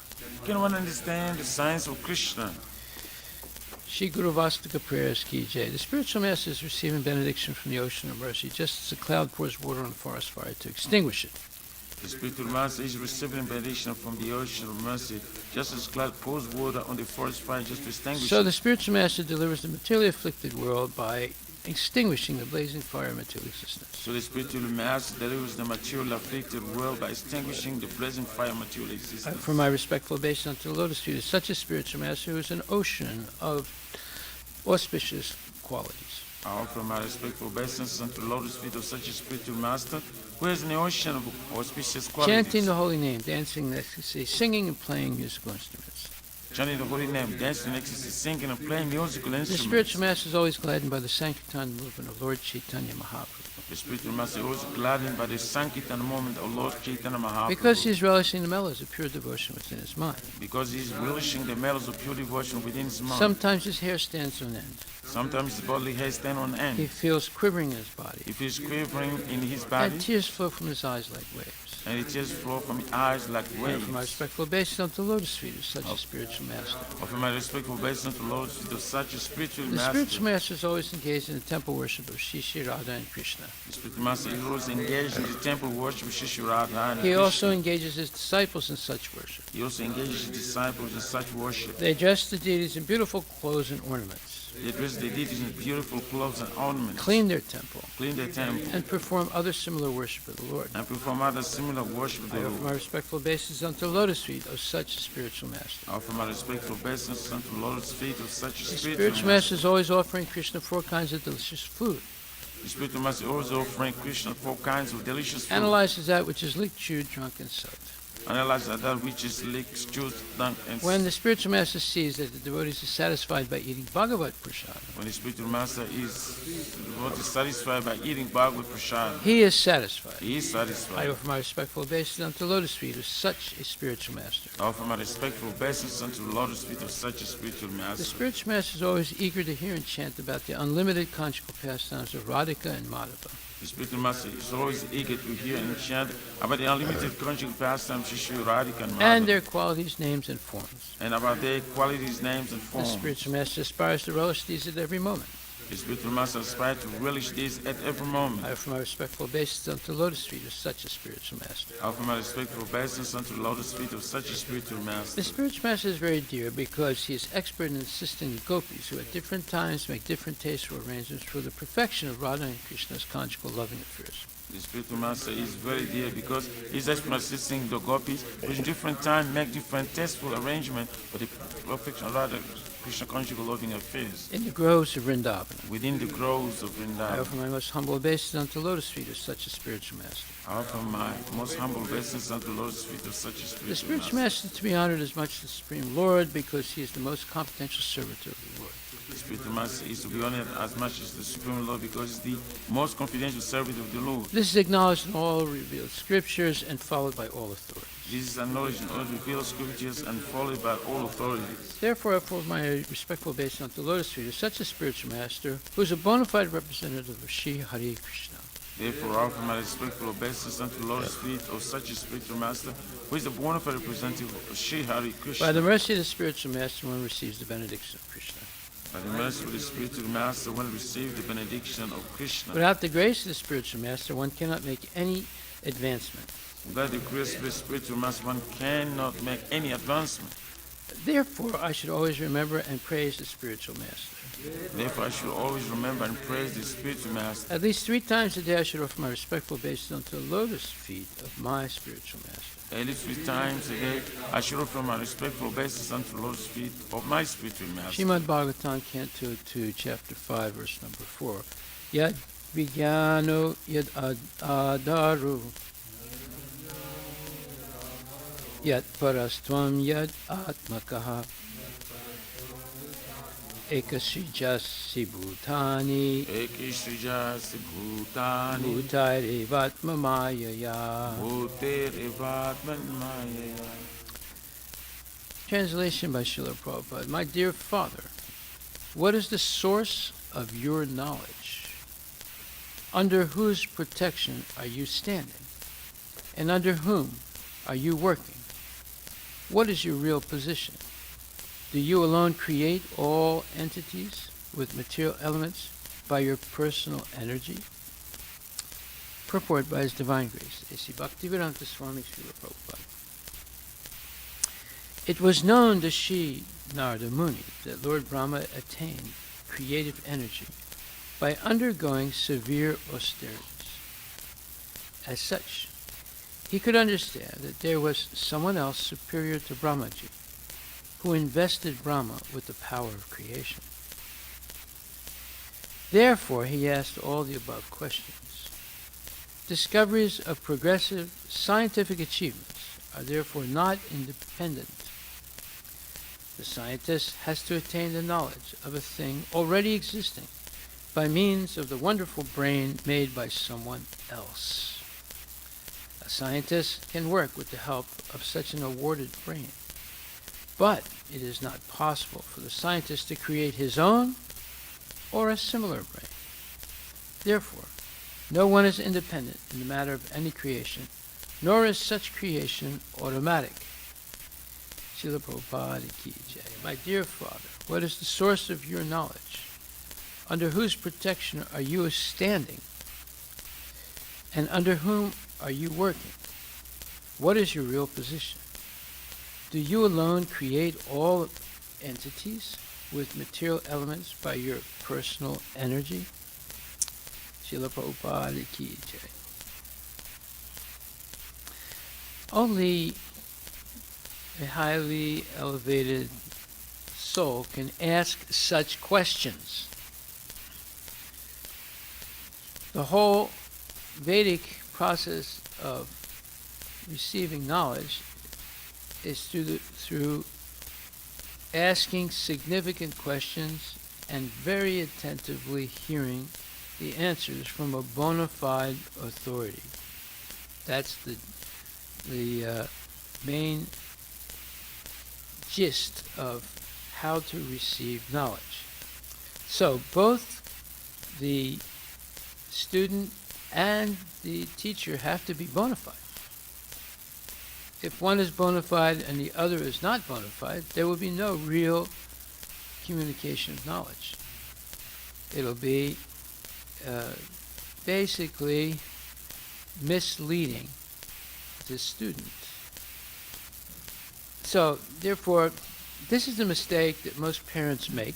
can one understand the science of Krishna. Shri Guru Vastika prayers ki jai. The spiritual master is receiving benediction from the ocean of mercy, just as a cloud pours water on a forest fire to extinguish it. The spiritual master is receiving benediction from the ocean of mercy, just as cloud pours water on the forest fire just to extinguish So it. the spiritual master delivers the materially afflicted world by extinguishing the blazing fire of material existence. So the spiritual master delivers the material afflicted world by extinguishing the blazing fire of material existence. For my respectful obeisance unto the lotus feet is such a spiritual master who is an ocean of auspicious qualities. I offer my respectful obeisance unto the lotus feet of such a spiritual master who is in the ocean of auspicious qualities. Chanting the holy name, dancing in ecstasy, singing and playing musical instruments. Chanting the holy name, dancing in ecstasy, singing and playing musical The instruments. spiritual master is always gladdened by the Sankirtan movement of Lord Chaitanya Mahaprabhu. The spiritual master is also gladdened by the Sankirtan moment of Lord Chaitanya Mahaprabhu. Because he is relishing the mellows of pure devotion within his mind. Because he is relishing the mellows of pure devotion within his mind. Sometimes his hair stands on end. Sometimes his bodily hair stands on end. He feels quivering in his body. He feels quivering in his body, And tears flow from his eyes like waves. and the tears flow from his eyes like And waves. for my respectful obeisance unto the lotus feet of such a spiritual master. Offer my respectful obeisance to the Lord of such a spiritual The master. spiritual master is always engaged in the temple worship of Shri Radha and Krishna. The spiritual master is always engaged in the temple worship of Shri Radha and He Krishna. also engages his disciples in such worship. He also engages his disciples in such worship. They dress the deities in beautiful clothes and ornaments, They dress the deities in beautiful clothes and ornaments, clean their temple, clean their temple, and perform other similar worship of the Lord. and perform other similar worship of I the offer my Lord. respectful obeisance unto the lotus feet of such a spiritual master. I offer my respectful obeisance unto the Lord's feet of such a The spiritual spiritual master. master is always offering Krishna 4 kinds of delicious food, The spiritual master is also offering Krishna 4 kinds of delicious food. analyzes that which is licked, chewed, drunk, and sucked. Analyze that which is licked, stewed, dunk, and When the spiritual master sees that the devotees are satisfied by eating Bhagavad Prasad, when the spiritual master is satisfied by eating Bhagavad Prasad, he is satisfied. he is I satisfied. offer my respectful obeisance unto the lotus feet of such a spiritual master. I offer my respectful obeisance unto the Lord's feet of such a spiritual The master. spiritual master is always eager to hear and chant about the unlimited conjugal pastimes of Radhika and Madhava. The spiritual master is always eager to hear and chant about the unlimited conjugal pastimes of Shri Radhika and And Madhava, their qualities, names, and forms. and about their qualities, names, and The forms. spiritual master aspires to relish these at every moment. The spiritual master aspires to relish this at every moment. I offer my respectful obeisance unto the lotus feet of such a spiritual master. I offer my respectful obeisance unto the Lord's feet of such a spiritual master. The spiritual master is very dear because he is expert in assisting the gopis who at different times make different tasteful arrangements for the perfection of Radha and Krishna's conjugal loving affairs. The spiritual master is very dear because he's expert assisting the gopis, which in different time make different tasteful arrangement for the perfection of Radha Krishna conjugal loving affairs In the groves of Vrindavana, within the groves of I Vrindavan. offer my most humble obeisance unto the lotus feet of such a spiritual master. I offer my most humble obeisance unto the Lord's feet of such a The spiritual spiritual master. master is to be honored as much as the Supreme Lord because he is the most confidential servitor of the Lord. The spiritual master is to be honored as much as the Supreme Lord because he's the most confidential servant of the Lord. This is acknowledged in all revealed scriptures and followed by all authorities. This is acknowledged in all revealed scriptures and followed by all authorities. Therefore, I offer my respectful obeisance unto the lotus feet of such a spiritual master who is a bona fide representative of Shri Hare Krishna. Therefore, I offer my respectful obeisance unto the Lord's feet of such a spiritual master who is the bona fide representative of Shri Hare Krishna. By the mercy of the spiritual master, one receives the benediction of Krishna. By the mercy of the spiritual master, one receives the benediction of Krishna. Without the grace of the spiritual master, one cannot make any advancement. Without the grace of the spiritual master, one cannot make any advancement. Therefore, I should always remember and praise the spiritual master. Therefore, I should always remember and praise the spiritual master. At least 3 times a day, I should offer my respectful obeisance unto the lotus feet of my spiritual master. at least 3 times a day, I should offer my respectful obeisance unto the Lord's feet of my spiritual master. Srimad Bhagavatam, Canto 2, Chapter 5, verse number 4. Yad Vijnano Yad Adaru Yat Parastvam Yad Atmakaha Ekasrijasi Bhutani Ekishrijasi Bhutani Bhutairevatma Mayaya. Bhuterevatmanmaya. Translation by Srila Prabhupada. My dear Father, what is the source of your knowledge? Under whose protection are you standing? And under whom are you working? What is your real position? Do you alone create all entities with material elements by your personal energy? Purport by His Divine Grace, A.C. Bhaktivedanta Swami Srila Prabhupada. It was known to Shri Narada Muni that Lord Brahma attained creative energy by undergoing severe austerities. As such, he could understand that there was someone else superior to Brahmaji who invested Brahma with the power of creation. Therefore, he asked all the above questions. Discoveries of progressive scientific achievements are therefore not independent. The scientist has to attain the knowledge of a thing already existing by means of the wonderful brain made by someone else. A scientist can work with the help of such an awarded brain, but it is not possible for the scientist to create his own or a similar brain. Therefore, no one is independent in the matter of any creation, nor is such creation automatic. Srila Prabhupada Ki Jai. My dear Father, what is the source of your knowledge? Under whose protection are you standing? And under whom are you working? What is your real position? Do you alone create all entities with material elements by your personal energy? Srila Prabhupada Ki Jai. Only a highly elevated soul can ask such questions. The whole Vedic process of receiving knowledge is through asking significant questions and very attentively hearing the answers from a bona fide authority. That's the main gist of how to receive knowledge. So both the student and the teacher have to be bona fide. If one is bona fide and the other is not bona fide, there will be no real communication of knowledge. It'll be basically misleading the student. So, therefore, this is the mistake that most parents make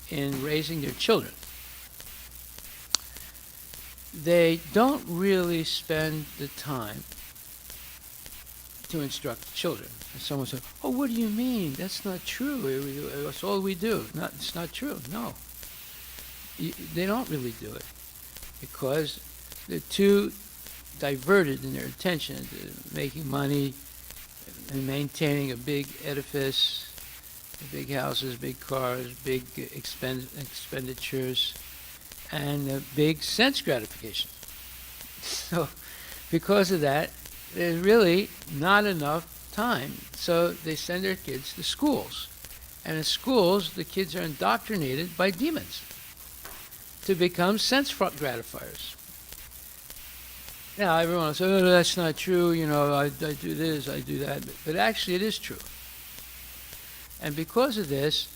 in raising their children. They don't really spend the time to instruct the children. And someone said, "Oh, what do you mean? That's not true. That's all we do." It's not true. No. They don't really do it because they're too diverted in their attention to making money and maintaining a big edifice, big houses, big cars, big expenditures, and big sense gratification. So because of that, there's really not enough time. So they send their kids to schools. And in schools, the kids are indoctrinated by demons to become sense gratifiers. Now, everyone will say, "Oh, that's not true, I do this, I do that." But actually, it is true. And because of this,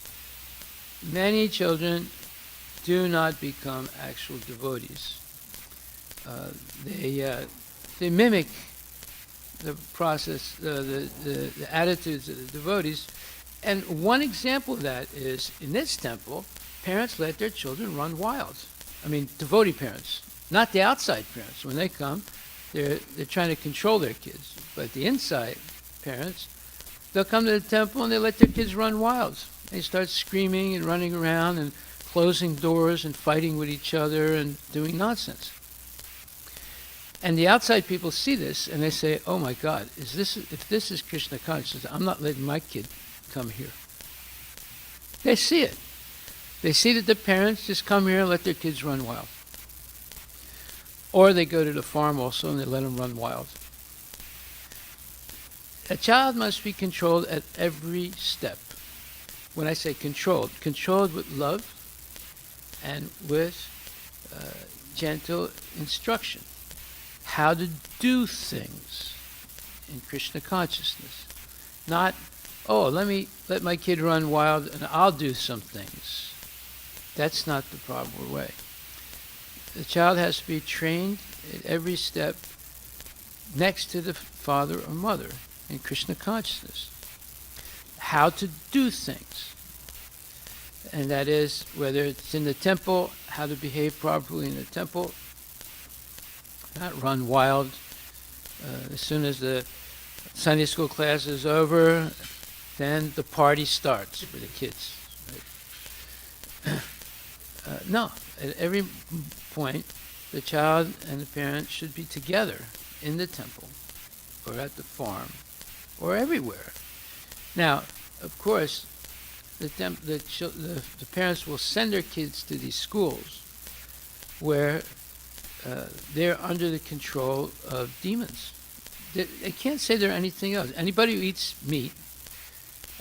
many children do not become actual devotees. They mimic the process, the attitudes of the devotees. And one example of that is, in this temple, parents let their children run wild. I mean, devotee parents, not the outside parents. When they come, they're trying to control their kids. But the inside parents, they'll come to the temple and they let their kids run wild. They start screaming and running around and closing doors and fighting with each other and doing nonsense. And the outside people see this and they say, oh my God, if this is Krishna consciousness, I'm not letting my kid come here. They see it. They see that the parents just come here and let their kids run wild. Or they go to the farm also and they let them run wild. A child must be controlled at every step. When I say controlled with love and with gentle instruction. How to do things in Krishna consciousness. Not, oh, let my kid run wild and I'll do some things. That's not the proper way. The child has to be trained at every step next to the father or mother in Krishna consciousness. How to do things. And that is, whether it's in the temple, how to behave properly in the temple, not run wild. As soon as the Sunday school class is over, then the party starts for the kids. Right? No, at every point, the child and the parent should be together in the temple, or at the farm, or everywhere. Now, of course, the parents will send their kids to these schools where they're under the control of demons. They can't say they're anything else. Anybody who eats meat,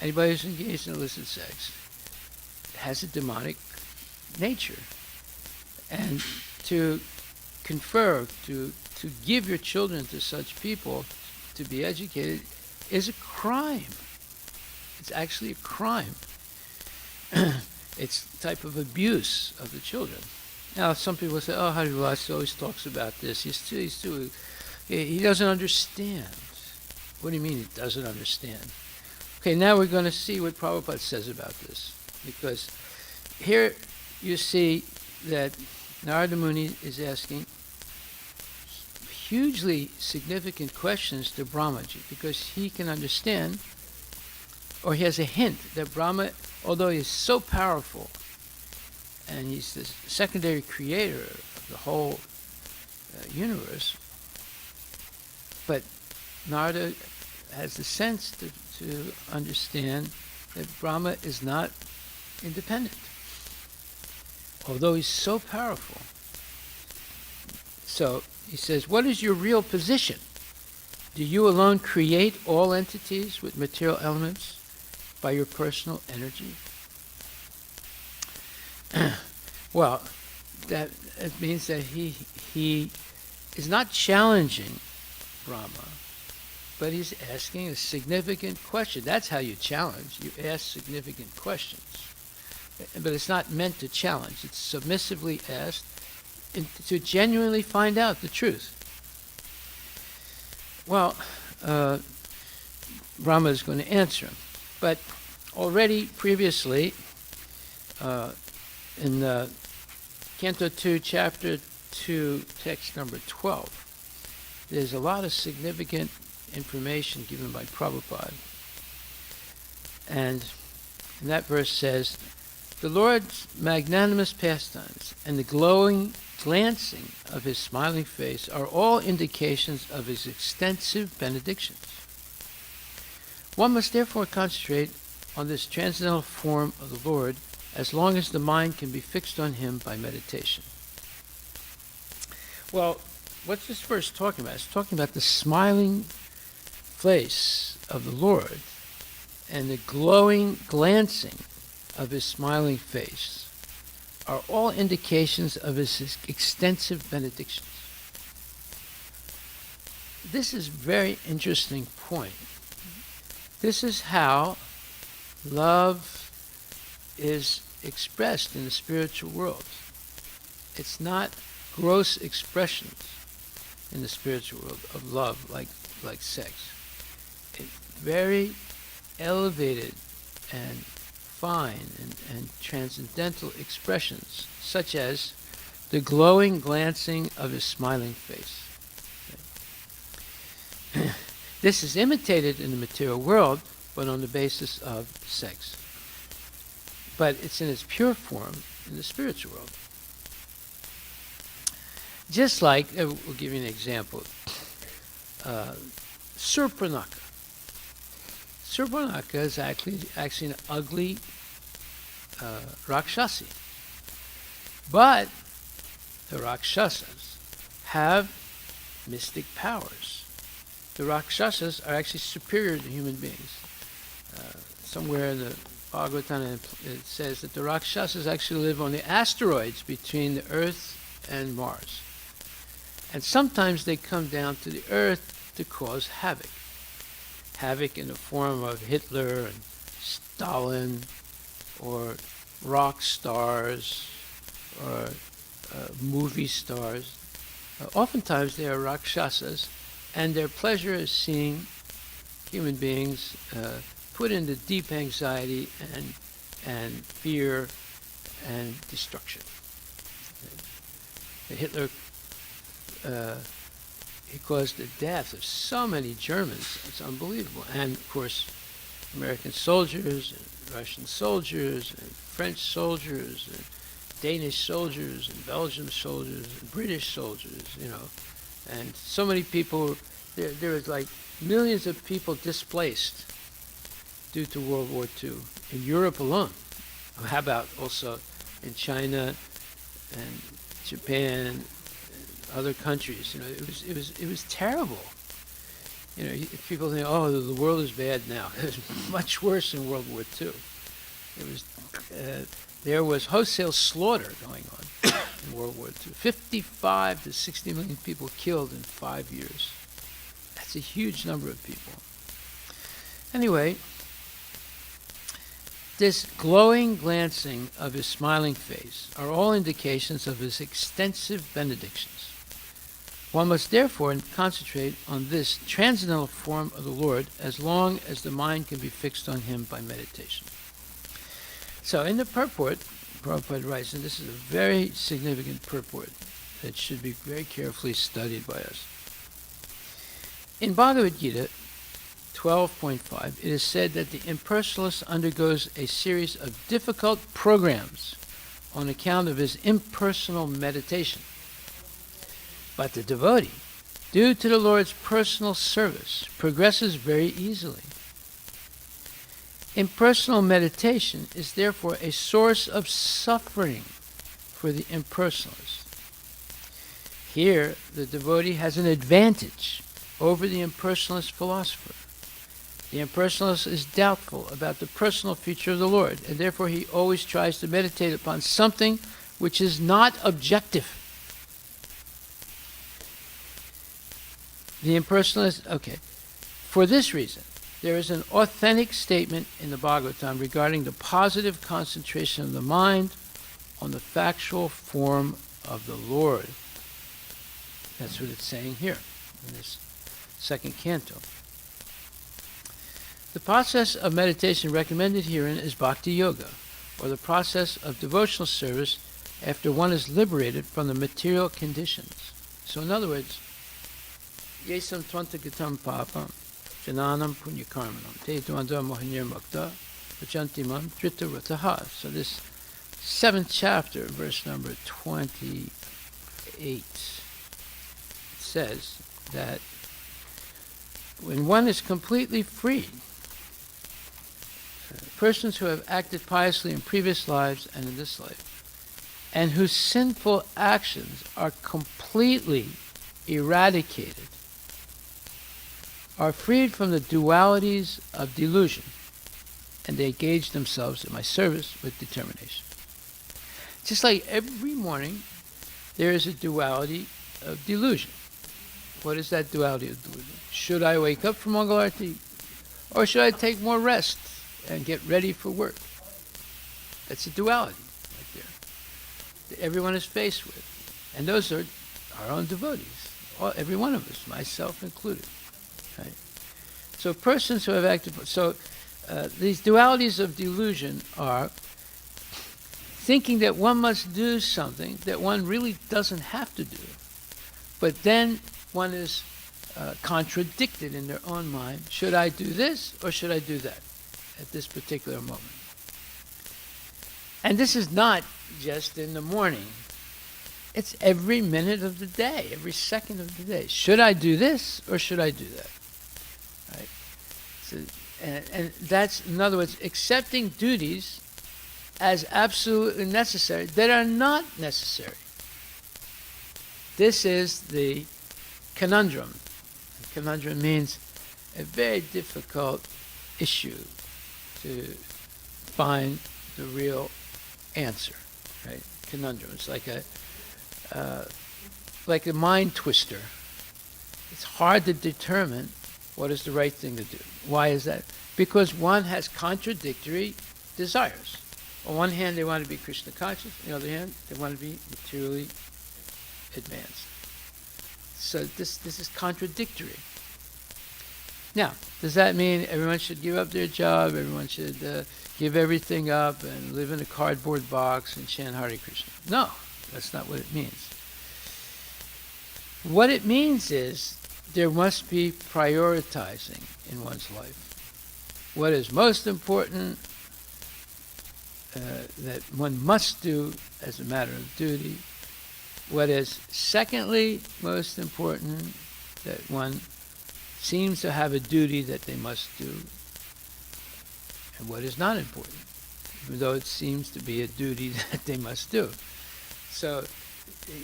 anybody who's engaged in illicit sex, has a demonic nature. And to confer, to give your children to such people to be educated is a crime. It's actually a crime. It's a type of abuse of the children. Now, some people say, oh, Hari Vilas always talks about this. He doesn't understand. What do you mean he doesn't understand? Okay, now we're going to see what Prabhupada says about this. Because here you see that Narada Muni is asking hugely significant questions to Brahmaji, because he can understand, or he has a hint that Brahma, although he is so powerful, and he's the secondary creator of the whole universe, but Narada has the sense to understand that Brahma is not independent, although he's so powerful. So he says, what is your real position? Do you alone create all entities with material elements by your personal energy? Well, that it means that he is not challenging Brahma, but he's asking a significant question. That's how you challenge. You ask significant questions. But it's not meant to challenge. It's submissively asked to genuinely find out the truth. Well, Brahma is going to answer him. But already previously, in Canto 2, Chapter 2, text number 12, there's a lot of significant information given by Prabhupada. And that verse says, the Lord's magnanimous pastimes and the glowing glancing of his smiling face are all indications of his extensive benedictions. One must therefore concentrate on this transcendental form of the Lord as long as the mind can be fixed on him by meditation. Well, what's this verse talking about? It's talking about the smiling face of the Lord and the glowing glancing of his smiling face are all indications of his extensive benedictions. This is a very interesting point. This is how love is expressed in the spiritual world. It's not gross expressions in the spiritual world of love like sex. It's very elevated and fine and transcendental expressions, such as the glowing glancing of his smiling face. This is imitated in the material world, but on the basis of sex. But it's in its pure form in the spiritual world. Just like, we'll give you an example. Surpanaka. Surpanaka is actually an ugly Rakshasi. But the Rakshasas have mystic powers. The Rakshasas are actually superior to human beings. Somewhere in the Bhagavatam it says that the Rakshasas actually live on the asteroids between the Earth and Mars. And sometimes they come down to the Earth to cause havoc. Havoc in the form of Hitler and Stalin, or rock stars, or movie stars. Oftentimes they are Rakshasas, and their pleasure is seeing human beings put into deep anxiety and fear and destruction. Hitler, he caused the death of so many Germans. It's unbelievable. And of course, American soldiers, and Russian soldiers, and French soldiers, and Danish soldiers, and Belgian soldiers, and British soldiers, and so many people. There was like millions of people displaced due to World War II in Europe alone. How about also in China and Japan and other countries? It was terrible. People think, oh, the world is bad now. It was much worse in World War II. There was wholesale slaughter going on in World War II. 55 to 60 million people killed in 5 years. That's a huge number of people. Anyway, this glowing glancing of his smiling face are all indications of his extensive benedictions. One must therefore concentrate on this transcendental form of the Lord as long as the mind can be fixed on him by meditation. So in the purport, Prabhupada writes, and this is a very significant purport that should be very carefully studied by us. In Bhagavad Gita 12.5, it is said that the impersonalist undergoes a series of difficult programs on account of his impersonal meditation. But the devotee, due to the Lord's personal service, progresses very easily. Impersonal meditation is therefore a source of suffering for the impersonalist. Here, the devotee has an advantage over the impersonalist philosopher. The impersonalist is doubtful about the personal future of the Lord, and therefore he always tries to meditate upon something which is not objective. The impersonalist, for this reason, there is an authentic statement in the Bhagavatam regarding the positive concentration of the mind on the factual form of the Lord. That's what it's saying here in this second canto. The process of meditation recommended herein is bhakti yoga, or the process of devotional service after one is liberated from the material conditions. So in other words, yesam tvantagatam papam jananam punyakarmanam te dvanda mohanir mukta vajantimam drita rataha. So this 7th chapter, verse number 28, says that when one is completely freed, persons who have acted piously in previous lives and in this life, and whose sinful actions are completely eradicated, are freed from the dualities of delusion, and they engage themselves in my service with determination. Just like every morning, there is a duality of delusion. What is that duality of delusion? Should I wake up for Mangala Aarti, or should I take more rest and get ready for work? That's a duality right there that everyone is faced with. And those are our own devotees, every one of us, myself included. Right? So persons who have acted, these dualities of delusion are thinking that one must do something that one really doesn't have to do. But then one is contradicted in their own mind. Should I do this or should I do that at this particular moment? And this is not just in the morning. It's every minute of the day, every second of the day. Should I do this or should I do that? Right? So, and that's, in other words, accepting duties as absolutely necessary that are not necessary. This is the conundrum. Conundrum means a very difficult issue to find the real answer, right? Conundrum. It's like a mind twister. It's hard to determine what is the right thing to do. Why is that? Because one has contradictory desires. On one hand, they want to be Krishna conscious. On the other hand, they want to be materially advanced. So this is contradictory. Now, does that mean everyone should give up their job, everyone should give everything up and live in a cardboard box and chant Hare Krishna? No, that's not what it means. What it means is there must be prioritizing in one's life. What is most important that one must do as a matter of duty. What is secondly most important that one seems to have a duty that they must do. And what is not important, even though it seems to be a duty that they must do. So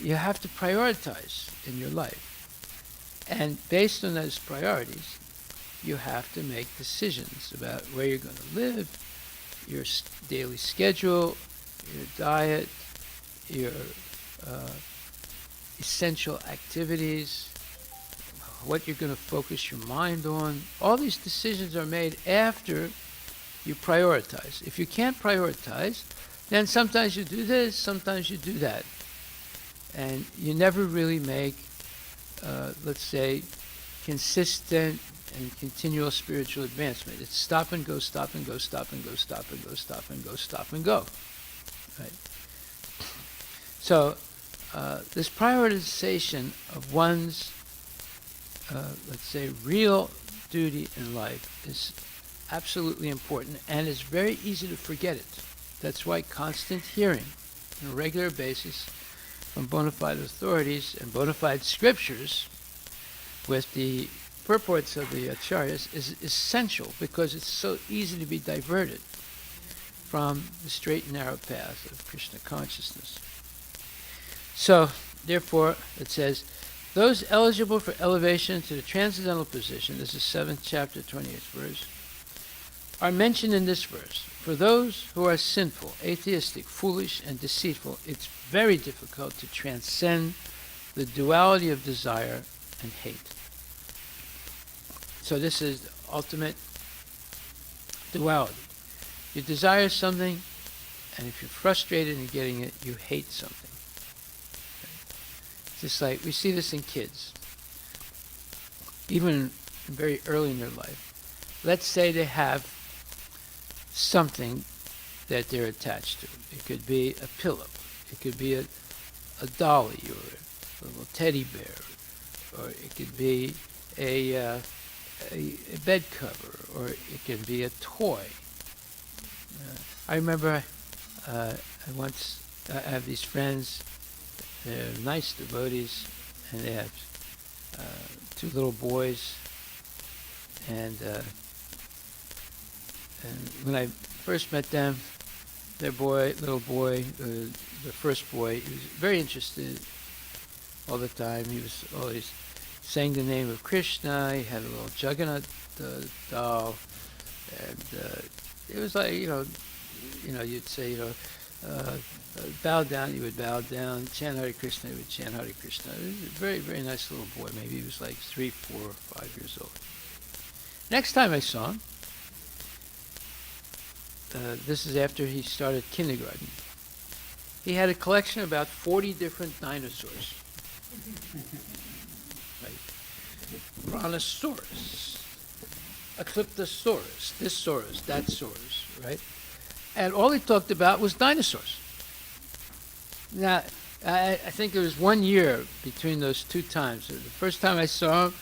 you have to prioritize in your life. And based on those priorities, you have to make decisions about where you're going to live, your daily schedule, your diet, your essential activities, what you're going to focus your mind on. All these decisions are made after you prioritize. If you can't prioritize, then sometimes you do this, sometimes you do that. And you never really make, let's say, consistent and continual spiritual advancement. It's stop and go, stop and go, stop and go, stop and go, stop and go, stop and go. Right? So this prioritization of one's, let's say, real duty in life is absolutely important, and it's very easy to forget it. That's why constant hearing on a regular basis from bona fide authorities and bona fide scriptures with the purports of the acharyas is essential, because it's so easy to be diverted from the straight and narrow path of Krishna consciousness. So, therefore, it says, those eligible for elevation to the transcendental position, this is 7th chapter, 28th verse, are mentioned in this verse. For those who are sinful, atheistic, foolish, and deceitful, it's very difficult to transcend the duality of desire and hate. So this is the ultimate duality. You desire something, and if you're frustrated in getting it, you hate something. Just like we see this in kids, even very early in their life. Let's say they have something that they're attached to. It could be a pillow, it could be a dolly or a little teddy bear, or it could be a bed cover, or it can be a toy. I remember I have these friends. They're nice devotees, and they have two little boys. And when I first met them, their little boy, the first boy, he was very interested all the time. He was always saying the name of Krishna. He had a little Jagannath doll, and it was like you'd say bow down, he would bow down. Chant Hare Krishna, he would chant Hare Krishna. He was a very, very nice little boy. Maybe he was like 3, 4, 5 years old. Next time I saw him, this is after he started kindergarten. He had a collection of about 40 different dinosaurs. Right? Brontosaurus, Ecliptosaurus, this saurus, that saurus, right? And all he talked about was dinosaurs. Now, I think there was 1 year between those two times. The first time I saw him,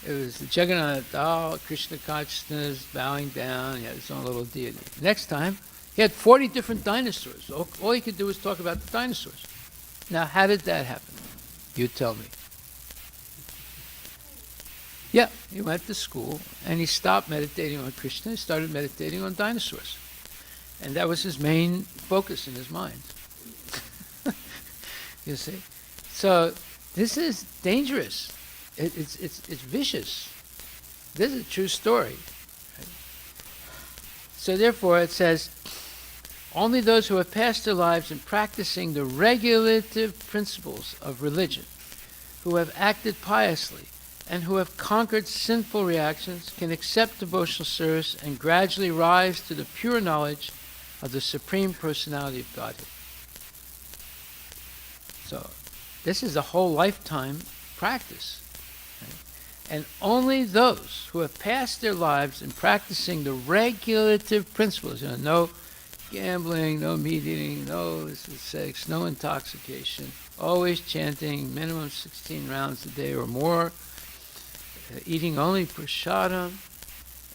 It was the Jagannath doll, Krishna consciousness, bowing down. He had his own little deity. Next time, he had 40 different dinosaurs. All he could do was talk about the dinosaurs. Now, how did that happen? You tell me. Yeah, he went to school and he stopped meditating on Krishna and started meditating on dinosaurs. And that was his main focus in his mind. You see? So this is dangerous. It's vicious. This is a true story. Right? So therefore it says, only those who have passed their lives in practicing the regulative principles of religion, who have acted piously, and who have conquered sinful reactions can accept devotional service and gradually rise to the pure knowledge of the Supreme Personality of Godhead. So, this is a whole lifetime practice. Right? And only those who have passed their lives in practicing the regulative principles, no gambling, no meat eating, no sex, no intoxication, always chanting minimum 16 rounds a day or more, eating only prasadam,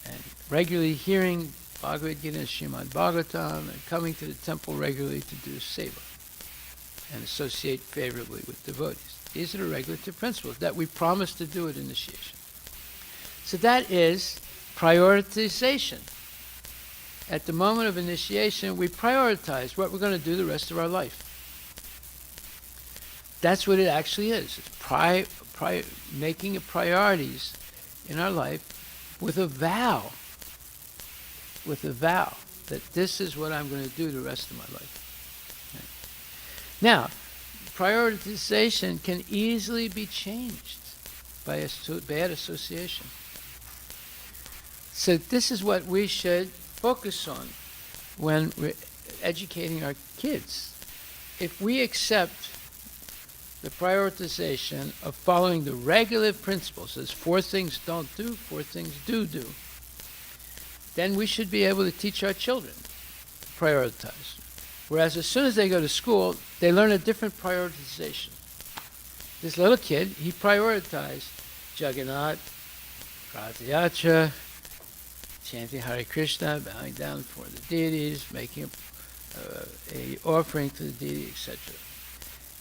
and regularly hearing Bhagavad Gita and Srimad Bhagavatam, and coming to the temple regularly to do seva and associate favorably with devotees. These are the regulative principles that we promise to do at initiation. So that is prioritization. At the moment of initiation, we prioritize what we're going to do the rest of our life. That's what it actually is. It's making it priorities in our life with a vow that this is what I'm going to do the rest of my life. Right. Now, prioritization can easily be changed by a bad association. So this is what we should focus on when we're educating our kids. If we accept the prioritization of following the regulative principles, as 4 things don't do, 4 things do, then we should be able to teach our children to prioritize. Whereas as soon as they go to school, they learn a different prioritization. This little kid, he prioritized Jagannath, Rathayatra, chanting Hare Krishna, bowing down before the deities, making a offering to the deity, etc.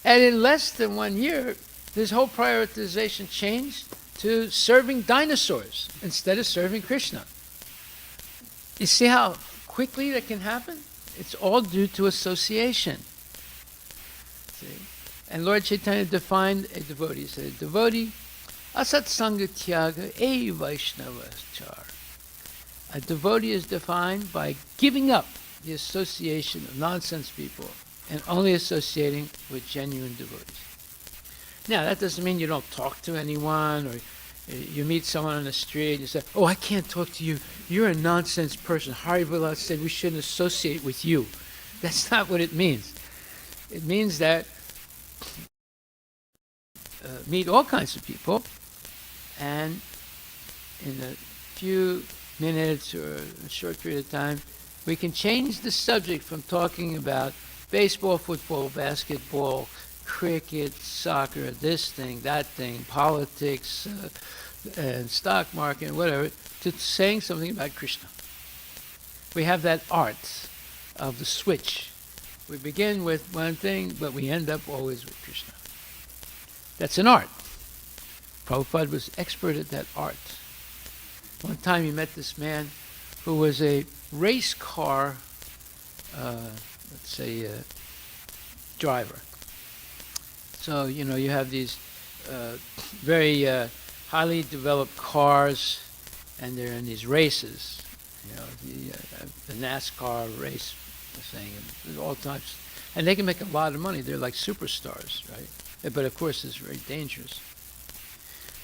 And in less than 1 year, this whole prioritization changed to serving dinosaurs instead of serving Krishna. You see how quickly that can happen? It's all due to association. See? And Lord Chaitanya defined a devotee. He said, a devotee, asat sanga tyaga e vaishnavachar. A devotee is defined by giving up the association of nonsense people and only associating with genuine devotees. Now, that doesn't mean you don't talk to anyone, or you meet someone on the street and you say, oh, I can't talk to you. You're a nonsense person. Harivala said we shouldn't associate with you. That's not what it means. It means that meet all kinds of people, and in a few minutes or a short period of time, we can change the subject from talking about baseball, football, basketball, cricket, soccer, this thing, that thing, politics, and stock market, whatever, to saying something about Krishna. We have that art of the switch. We begin with one thing, but we end up always with Krishna. That's an art. Prabhupada was expert at that art. One time he met this man who was a race car, driver. So, you have these very highly developed cars, and they're in these races. The NASCAR race thing, and all types. And they can make a lot of money. They're like superstars, right? But of course, it's very dangerous.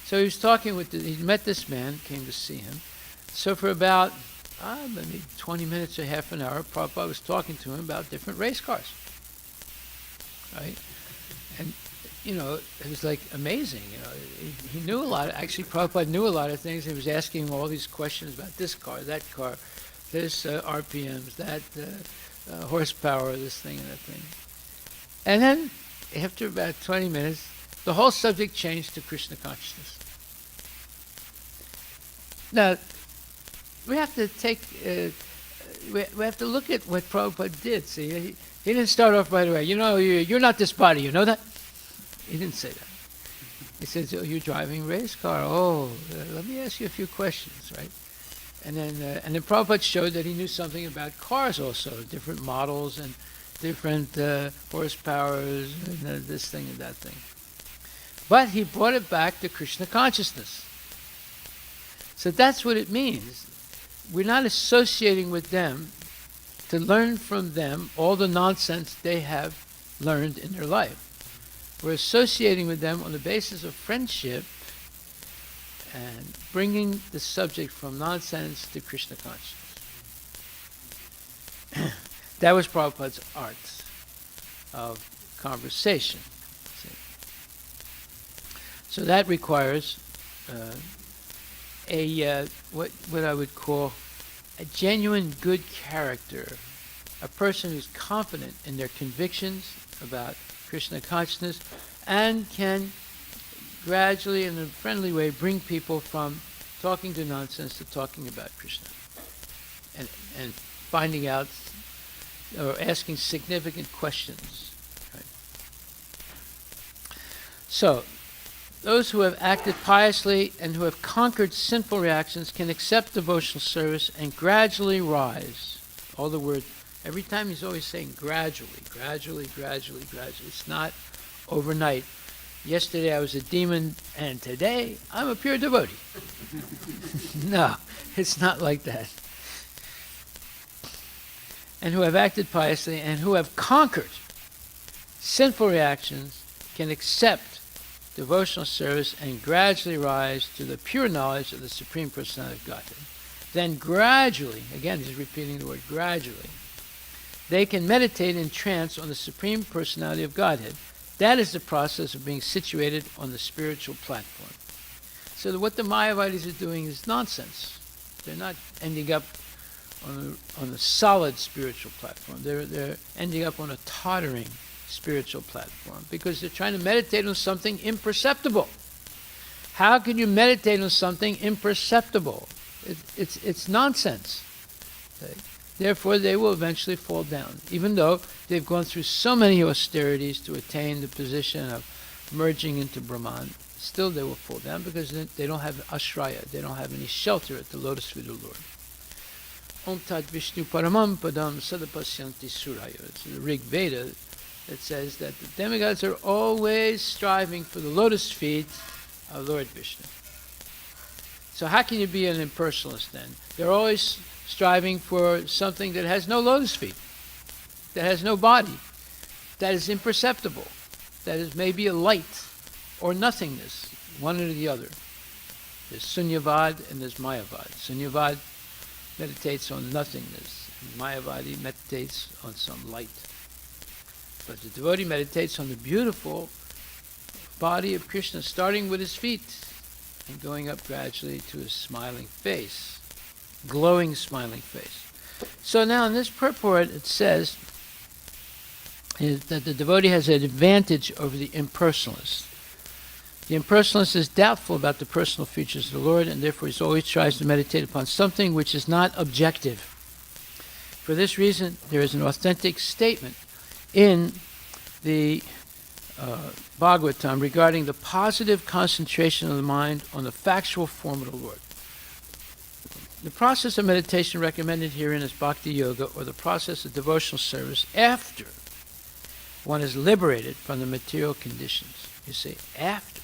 So he was talking he met this man, came to see him. So for about maybe 20 minutes or half an hour, Prabhupada was talking to him about different race cars. Right? And, it was like amazing. He knew a lot. Actually, Prabhupada knew a lot of things. He was asking him all these questions about this car, that car, this RPMs, that horsepower, this thing and that thing. And then, after about 20 minutes, the whole subject changed to Krishna consciousness. Now, we have to take, we have to look at what Prabhupada did. See, he didn't start off right away. You know, you're not this body. You know that? He didn't say that. He says, oh, you're driving a race car. Oh, let me ask you a few questions, right? And then Prabhupada showed that he knew something about cars also, different models and different horsepowers and this thing and that thing. But he brought it back to Krishna consciousness. So that's what it means. We're not associating with them to learn from them all the nonsense they have learned in their life. We're associating with them on the basis of friendship and bringing the subject from nonsense to Krishna consciousness. That was Prabhupada's art of conversation. See? So that requires what I would call a genuine good character, a person who's confident in their convictions about Krishna consciousness and can gradually, in a friendly way, bring people from talking to nonsense to talking about Krishna and finding out or asking significant questions. Right? So, those who have acted piously and who have conquered sinful reactions can accept devotional service and gradually rise. All the word, every time he's always saying gradually, gradually, gradually, gradually. It's not overnight. Yesterday I was a demon and today I'm a pure devotee. No, it's not like that. And who have acted piously and who have conquered sinful reactions can accept devotional service and gradually rise to the pure knowledge of the Supreme Personality of Godhead. Then gradually, again he's repeating the word gradually, they can meditate in trance on the Supreme Personality of Godhead. That is the process of being situated on the spiritual platform. So what the Mayavadis are doing is nonsense. They're not ending up on a solid spiritual platform. They're ending up on a tottering spiritual platform because they're trying to meditate on something imperceptible. How can you meditate on something imperceptible? It's nonsense. Okay? Therefore, they will eventually fall down, even though they've gone through so many austerities to attain the position of merging into Brahman. Still, they will fall down because they don't have ashraya, they don't have any shelter at the lotus feet of the Lord. Om Tat Vishnu Paramam Padam Sadapasyanti Suraya. It's the Rig Veda that says that the demigods are always striving for the lotus feet of Lord Vishnu. So how can you be an impersonalist then? They're always striving for something that has no lotus feet, that has no body, that is imperceptible, that is maybe a light or nothingness, one or the other. There's Sunyavad and there's Mayavad. Sunyavad meditates on nothingness, and Mayavadi meditates on some light. But the devotee meditates on the beautiful body of Krishna, starting with his feet and going up gradually to his smiling face, glowing smiling face. So now in this purport it says that the devotee has an advantage over the impersonalist. The impersonalist is doubtful about the personal features of the Lord, and therefore he always tries to meditate upon something which is not objective. For this reason, there is an authentic statement in the Bhagavatam regarding the positive concentration of the mind on the factual form of the Lord. The process of meditation recommended herein is bhakti yoga, or the process of devotional service after one is liberated from the material conditions. You see, after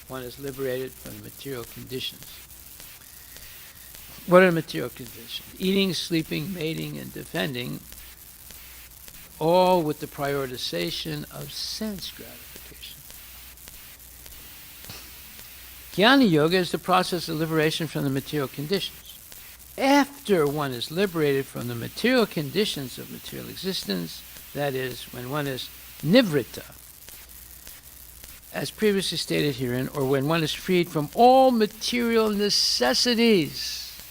one is liberated from the material conditions. What are the material conditions? Eating, sleeping, mating, and defending, all with the prioritization of sense gratification. Jnana Yoga is the process of liberation from the material conditions. After one is liberated from the material conditions of material existence, that is, when one is nivrita, as previously stated herein, or when one is freed from all material necessities.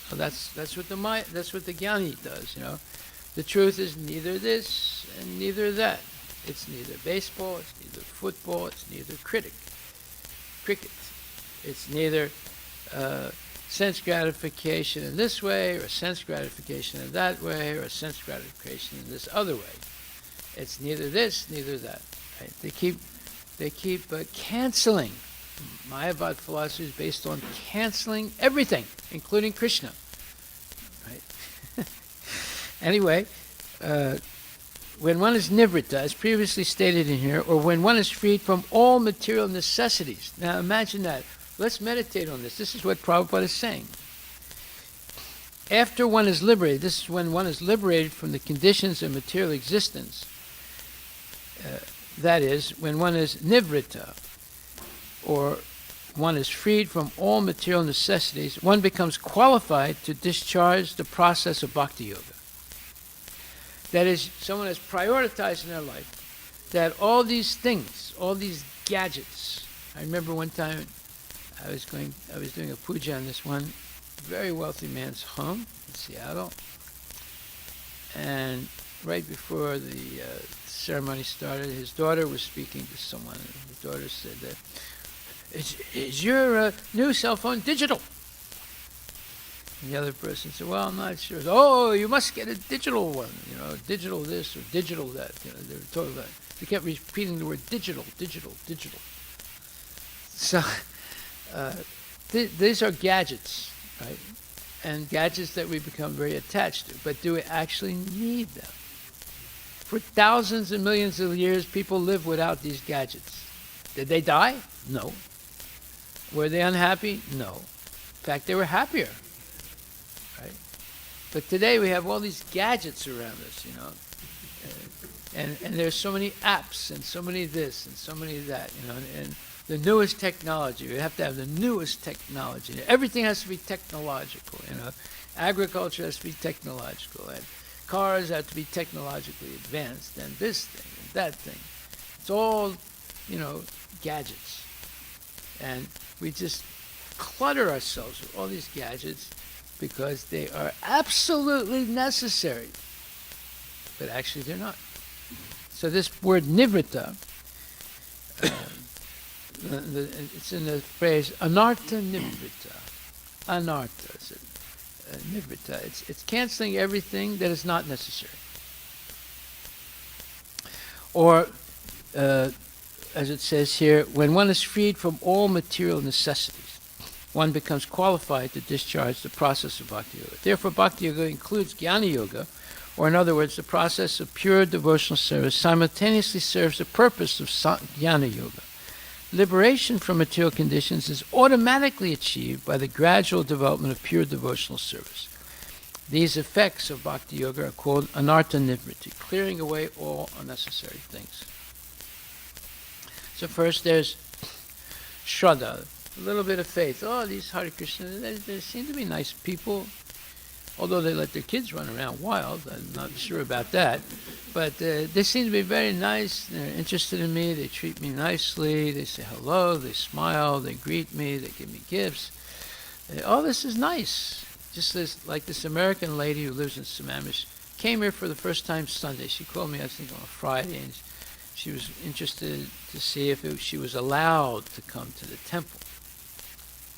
So that's what the Jnani does, you know. The truth is neither this and neither that. It's neither baseball, it's neither football, it's neither cricket. It's neither sense gratification in this way, or sense gratification in that way, or sense gratification in this other way. It's neither this, neither that. Right? They keep canceling. Mayavad philosophy is based on canceling everything, including Krishna. Right? Anyway, when one is nivritta, as previously stated in here, or when one is freed from all material necessities. Now imagine that. Let's meditate on this. This is what Prabhupada is saying. After one is liberated, this is when one is liberated from the conditions of material existence. That is, when one is nivritta, or one is freed from all material necessities, one becomes qualified to discharge the process of bhakti yoga. That is, someone has prioritized in their life that all these things, all these gadgets. I remember one time I was doing a puja on this one very wealthy man's home in Seattle, and right before the ceremony started, his daughter was speaking to someone, and his daughter said that, is your new cell phone digital? And the other person said, well, I'm not sure. Oh, you must get a digital one, digital this or digital that. They were talking about. They kept repeating the word digital, digital, digital. So these are gadgets, right? And gadgets that we become very attached to. But do we actually need them? For thousands and millions of years, people lived without these gadgets. Did they die? No. Were they unhappy? No. In fact, they were happier. Right? But today we have all these gadgets around us, and there's so many apps and so many this and so many that, and the newest technology. We have to have the newest technology. Everything has to be technological, Agriculture has to be technological, and cars have to be technologically advanced, and this thing and that thing. It's all, gadgets. And we just clutter ourselves with all these gadgets because they are absolutely necessary. But actually they're not. So this word nivritta, it's in the phrase anartha nivritta. Anartha, nivritta. It's canceling everything that is not necessary. Or, as it says here, when one is freed from all material necessities, one becomes qualified to discharge the process of bhakti yoga. Therefore, bhakti yoga includes jnana yoga, or in other words, the process of pure devotional service simultaneously serves the purpose of jnana yoga. Liberation from material conditions is automatically achieved by the gradual development of pure devotional service. These effects of bhakti yoga are called anartha nivritti, clearing away all unnecessary things. So first there's shraddha, a little bit of faith. Oh, these Hare Krishna, they seem to be nice people, although they let their kids run around wild. I'm not sure about that. But they seem to be very nice. They're interested in me. They treat me nicely. They say hello. They smile. They greet me. They give me gifts. All this is nice. Just like this American lady who lives in Sammamish came here for the first time Sunday. She called me, I think, on a Friday, and she was interested to see if she was allowed to come to the temple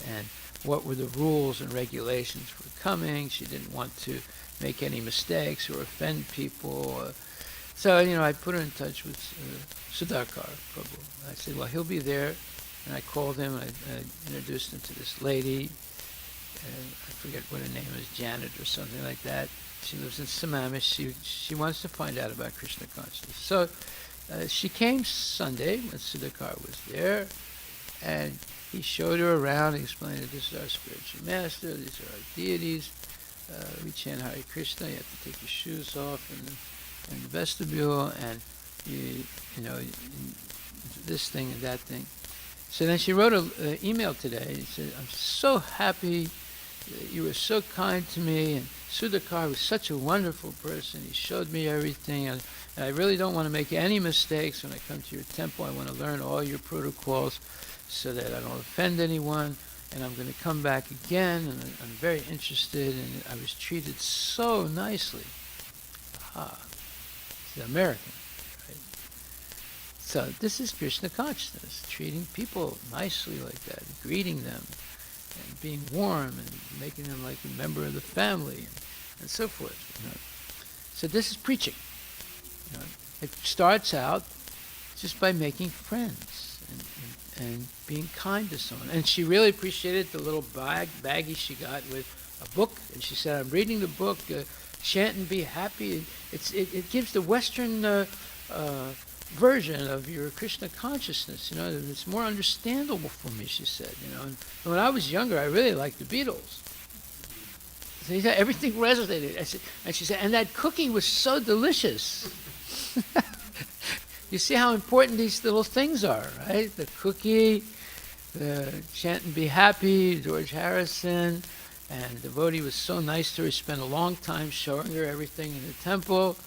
and what were the rules and regulations for coming. She didn't want to make any mistakes or offend people. So, I put her in touch with Sudhakar Prabhu. I said, well, he'll be there. And I called him, and I introduced him to this lady. I forget what her name is, Janet or something like that. She lives in Sammamish. She wants to find out about Krishna consciousness. So she came Sunday when Sudhakar was there, and he showed her around. He explained that this is our spiritual master, these are our deities. We chant Hare Krishna. You have to take your shoes off in the vestibule, and this thing and that thing. So then she wrote an email today. She said, I'm so happy. You were so kind to me, and Sudhakar was such a wonderful person. He showed me everything, and I really don't want to make any mistakes when I come to your temple. I want to learn all your protocols so that I don't offend anyone, and I'm going to come back again, and I'm very interested, and I was treated so nicely. She's American, right? So this is Krishna consciousness, treating people nicely like that, greeting them. and being warm and making them like a member of the family and so forth. So this is preaching. It starts out just by making friends and being kind to someone. And she really appreciated the little baggie she got with a book. And she said, I'm reading the book, Chant and Be Happy. It gives the Western version of your Krishna consciousness. It's more understandable for me, she said. And when I was younger, I really liked the Beatles. So he said, everything resonated. And she said, and that cookie was so delicious. You see how important these little things are, right? The cookie, the Chant and Be Happy, George Harrison, and the devotee was so nice to her. He spent a long time showing her everything in the temple.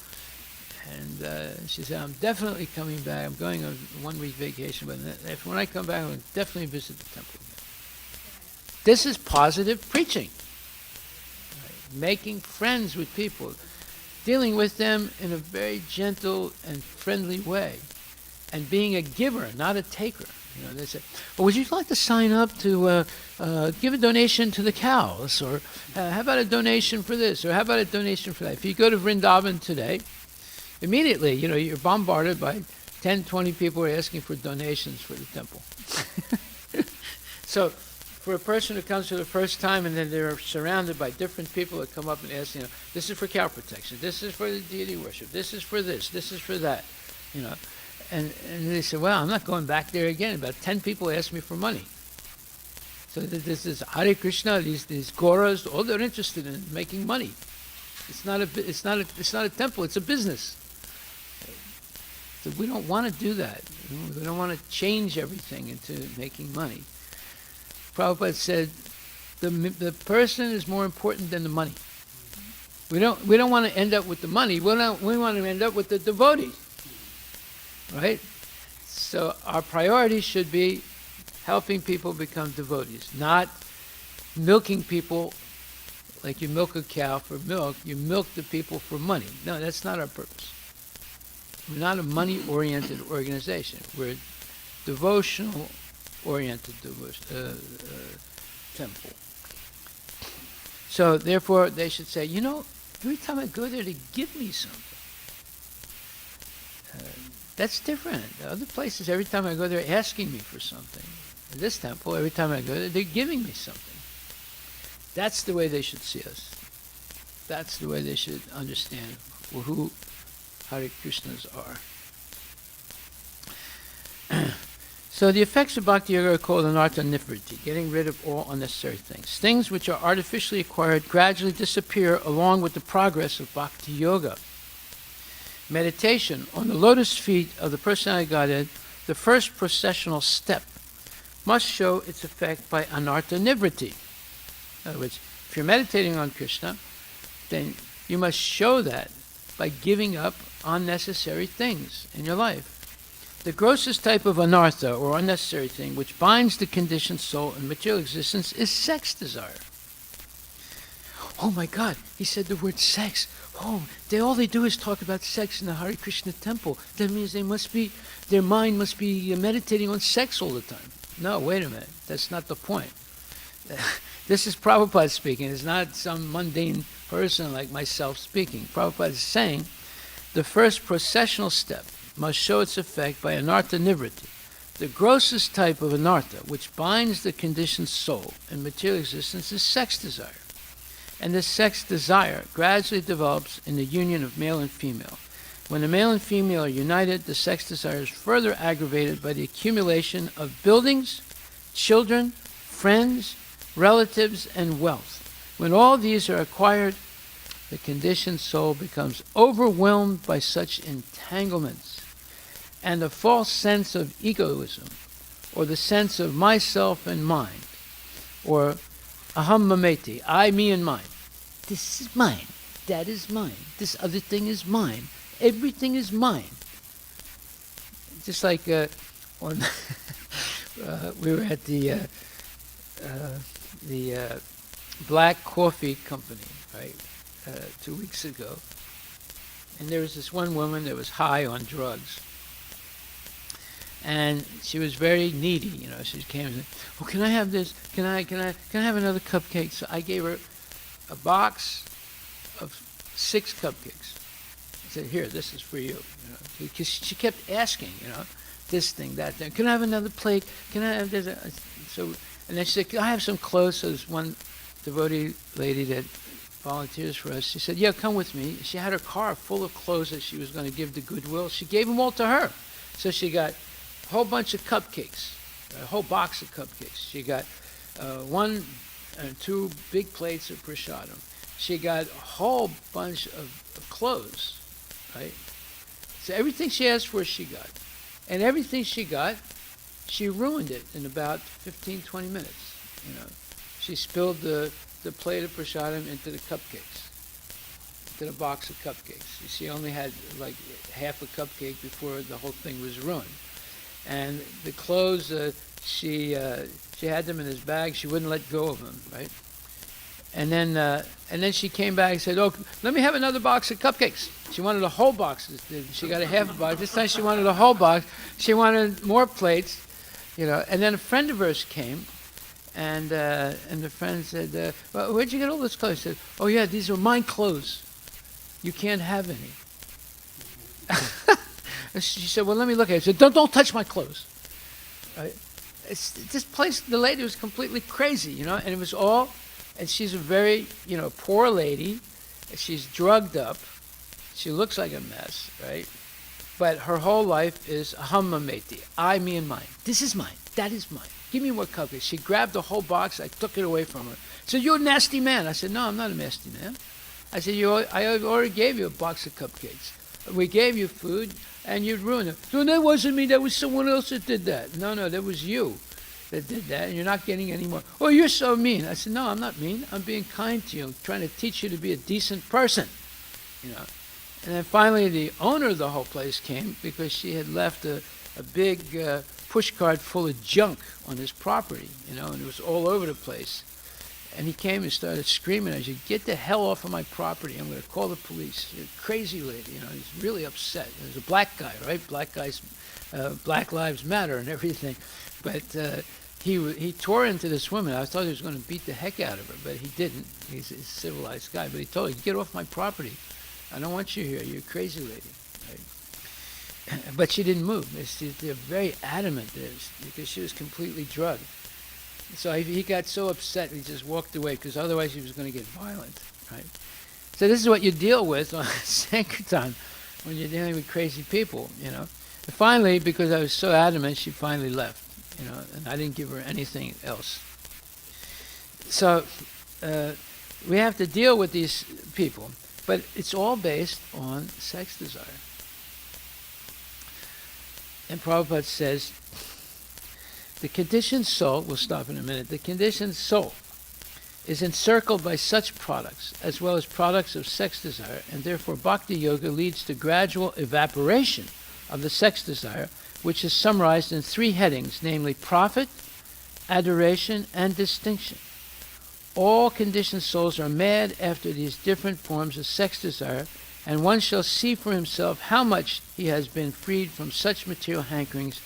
And she said, I'm definitely coming back. I'm going on a 1-week vacation, but when I come back, I'll definitely visit the temple again. This is positive preaching. Right? Making friends with people. Dealing with them in a very gentle and friendly way, and being a giver, not a taker. They say, well, would you like to sign up to give a donation to the cows? Or how about a donation for this? Or how about a donation for that? If you go to Vrindavan today, immediately, you're bombarded by 10, 20 people who are asking for donations for the temple. So for a person who comes for the first time and then they're surrounded by different people that come up and ask, this is for cow protection, this is for the deity worship, this is for this is for that, And they say, well, I'm not going back there again. About 10 people asked me for money. So this is Hare Krishna, these Gauras, all they're interested in making money. It's not a temple, it's a business. So we don't want to do that. We don't want to change everything into making money. Prabhupada said, the person is more important than the money. We don't want to end up with the money. We want to end up with the devotee, right? So our priority should be helping people become devotees, not milking people like you milk a cow for milk. You milk the people for money. No, that's not our purpose. We're not a money-oriented organization. We're a devotional-oriented temple. So therefore, they should say, every time I go there, they give me something. That's different. Other places, every time I go there, asking me for something. In this temple, every time I go there, they're giving me something. That's the way they should see us. That's the way they should understand who Hare Krishnas are. So the effects of Bhakti Yoga are called anartha nivriti, getting rid of all unnecessary things. Things which are artificially acquired gradually disappear along with the progress of Bhakti Yoga. Meditation on the lotus feet of the Personality of Godhead, the first processional step, must show its effect by anartha nivriti. In other words, if you're meditating on Krishna, then you must show that by giving up unnecessary things in your life. The grossest type of anartha, or unnecessary thing, which binds the conditioned soul in material existence, is sex desire. Oh my God, he said the word sex. Oh, all they do is talk about sex in the Hare Krishna temple. That means their mind must be meditating on sex all the time. No, wait a minute. That's not the point. This is Prabhupada speaking. It's not some mundane person like myself speaking. Prabhupada is saying the first processional step must show its effect by anartha nivriti, the grossest type of anartha, which binds the conditioned soul in material existence, is sex desire. And this sex desire gradually develops in the union of male and female. When the male and female are united, the sex desire is further aggravated by the accumulation of buildings, children, friends, relatives, and wealth. When all these are acquired, the conditioned soul becomes overwhelmed by such entanglements, and the false sense of egoism, or the sense of myself and mine, or aham mameti, I, me, and mine. This is mine, that is mine, this other thing is mine, everything is mine. Just like when we were at the Black Coffee Company, right, 2 weeks ago, and there was this one woman that was high on drugs. And she was very needy, you know. She came and said, "Oh, can I have this? Can I have another cupcake?" So I gave her a box of 6 cupcakes. I said, "Here, this is for you." You know, because she kept asking, you know, this thing, that thing. "Can I have another plate? Can I have this?" So, and then she said, "Can I have some clothes?" So there's one devotee lady that volunteers for us. She said, "Yeah, come with me." She had her car full of clothes that she was going to give to Goodwill. She gave them all to her. So she got a whole bunch of cupcakes, a whole box of cupcakes. She got 1 and 2 big plates of prasadam. She got a whole bunch of clothes, right? So everything she asked for, she got. And everything she got, she ruined it in about 15, 20 minutes, you know. She spilled the plate of prasadam into the cupcakes, into the box of cupcakes. She only had like half a cupcake before the whole thing was ruined. And the clothes, she had them in his bag. She wouldn't let go of them, right? And then she came back and said, "Oh, let me have another box of cupcakes." She wanted a whole box. She got a half a box. This time she wanted a whole box. She wanted more plates, you know. And then a friend of hers came, and the friend said, "Well, where'd you get all this clothes?" She said, "Oh yeah, these are my clothes. You can't have any." She said, "Well, let me look at it." She said, Don't touch my clothes." Right? This place, the lady was completely crazy, you know, and it was all, and she's a very, you know, poor lady. She's drugged up. She looks like a mess, right? But her whole life is hammameti, I, me, and mine. This is mine. That is mine. Give me more cupcakes. She grabbed the whole box. I took it away from her. She said, "You're a nasty man." I said, "No, I'm not a nasty man." I said, I already gave you a box of cupcakes. We gave you food, and you'd ruin it. "No, that wasn't me. That was someone else that did that." No, that was you that did that, and you're not getting any more. "Oh, you're so mean." I said, "No, I'm not mean. I'm being kind to you. I'm trying to teach you to be a decent person, you know." And then finally, the owner of the whole place came because she had left a big push cart full of junk on his property, you know, and it was all over the place. And he came and started screaming. I said, "Get the hell off of my property. I'm going to call the police. You're a crazy lady." You know, he's really upset. There's a black guy, right? Black guys, Black Lives Matter and everything. But he tore into this woman. I thought he was going to beat the heck out of her, but he didn't. He's a civilized guy. But he told her, "Get off my property. I don't want you here. You're a crazy lady." Right? But she didn't move. They're very adamant because she was completely drugged. So he got so upset he just walked away because otherwise he was going to get violent, right? So this is what you deal with on Sankirtan when you're dealing with crazy people, you know. And finally, because I was so adamant, she finally left, you know, and I didn't give her anything else. So we have to deal with these people, but it's all based on sex desire. And Prabhupada says, the conditioned soul, we'll stop in a minute, the conditioned soul is encircled by such products, as well as products of sex desire, and therefore bhakti yoga leads to gradual evaporation of the sex desire, which is summarized in 3 headings, namely profit, adoration, and distinction. All conditioned souls are mad after these different forms of sex desire, and one shall see for himself how much he has been freed from such material hankerings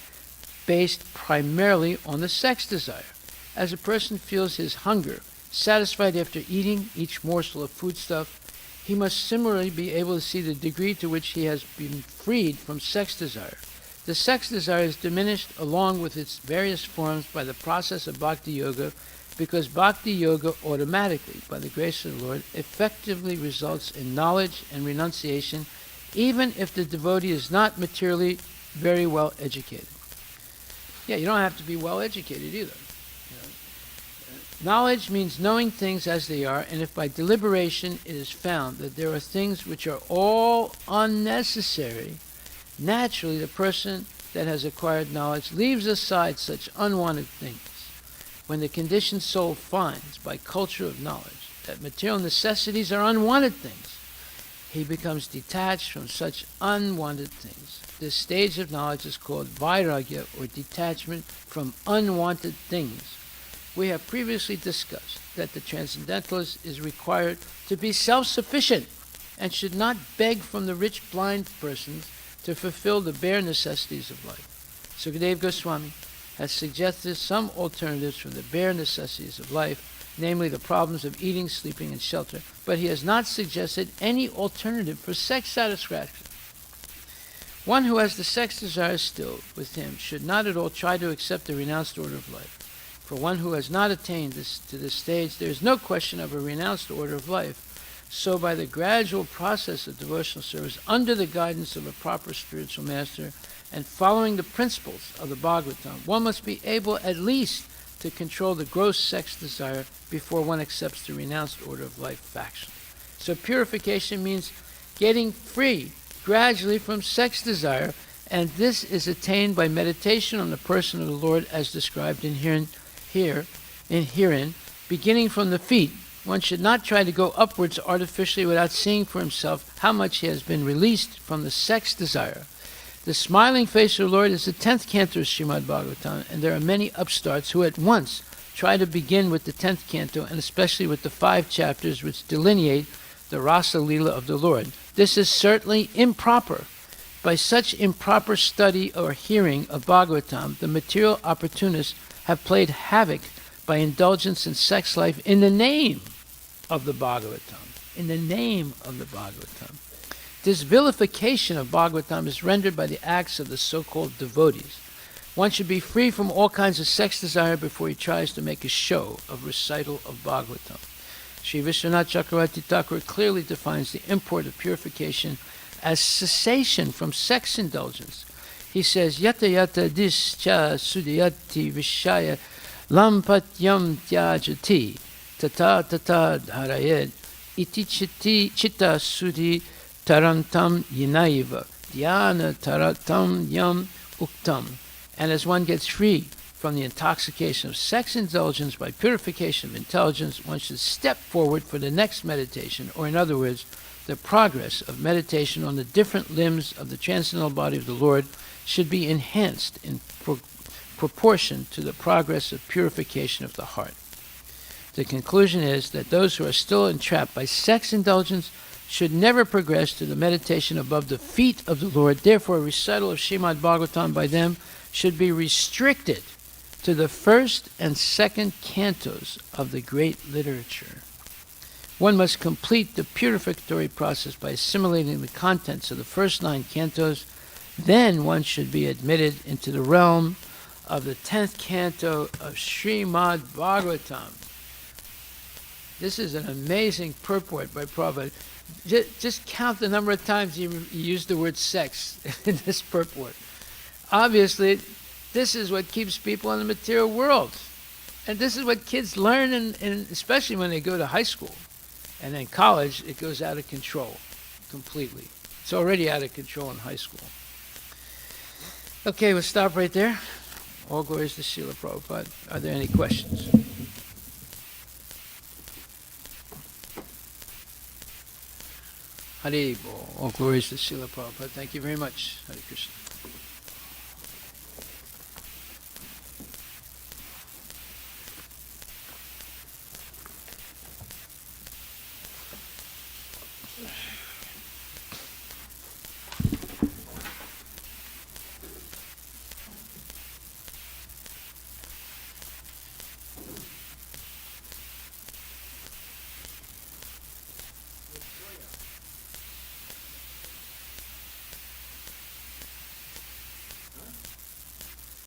based primarily on the sex desire. As a person feels his hunger satisfied after eating each morsel of foodstuff, he must similarly be able to see the degree to which he has been freed from sex desire. The sex desire is diminished along with its various forms by the process of bhakti yoga, because bhakti yoga automatically, by the grace of the Lord, effectively results in knowledge and renunciation, even if the devotee is not materially very well educated. Yeah, you don't have to be well educated either. You know. Knowledge means knowing things as they are, and if by deliberation it is found that there are things which are all unnecessary, naturally the person that has acquired knowledge leaves aside such unwanted things. When the conditioned soul finds, by culture of knowledge, that material necessities are unwanted things, he becomes detached from such unwanted things. This stage of knowledge is called vairagya, or detachment from unwanted things. We have previously discussed that the transcendentalist is required to be self-sufficient and should not beg from the rich blind persons to fulfill the bare necessities of life. Sukadeva Goswami has suggested some alternatives for the bare necessities of life, namely the problems of eating, sleeping, and shelter, but he has not suggested any alternative for sex satisfaction. One who has the sex desire still with him should not at all try to accept the renounced order of life. For one who has not attained to this stage, there is no question of a renounced order of life. So by the gradual process of devotional service under the guidance of a proper spiritual master and following the principles of the Bhagavatam, one must be able at least to control the gross sex desire before one accepts the renounced order of life faction. So purification means getting free gradually from sex desire, and this is attained by meditation on the person of the Lord as described in herein, beginning from the feet. One should not try to go upwards artificially without seeing for himself how much he has been released from the sex desire. The smiling face of the Lord is the 10th canto of Srimad Bhagavatam, and there are many upstarts who at once try to begin with the 10th canto, and especially with the 5 chapters which delineate the Rasa Leela of the Lord. This is certainly improper. By such improper study or hearing of Bhagavatam, the material opportunists have played havoc by indulgence in sex life in the name of the Bhagavatam. In the name of the Bhagavatam. This vilification of Bhagavatam is rendered by the acts of the so-called devotees. One should be free from all kinds of sex desire before he tries to make a show of recital of Bhagavatam. Sri Vishwanath Chakravarti Thakur clearly defines the import of purification as cessation from sex indulgence. He says, Yata yata discha sudayati vishaya lampatyam tyajati tata tata dharayed iti chitta sudhi tarantam yinaiva dhyana taratam yam uktam. And as one gets free from the intoxication of sex indulgence by purification of intelligence, one should step forward for the next meditation, or in other words, the progress of meditation on the different limbs of the transcendental body of the Lord should be enhanced in proportion to the progress of purification of the heart. The conclusion is that those who are still entrapped by sex indulgence should never progress to the meditation above the feet of the Lord. Therefore, a recital of Srimad Bhagavatam by them should be restricted to the first and second cantos of the great literature. One must complete the purificatory process by assimilating the contents of the first 9 cantos. Then one should be admitted into the realm of the 10th canto of Srimad Bhagavatam. This is an amazing purport by Prabhupada. Just count the number of times he used the word sex in this purport. Obviously, this is what keeps people in the material world. And this is what kids learn, especially when they go to high school. And then college, it goes out of control completely. It's already out of control in high school. Okay, we'll stop right there. All glories to Srila Prabhupada. Are there any questions? Hare Bol. All glories to Srila Prabhupada. Thank you very much. Hare Krishna.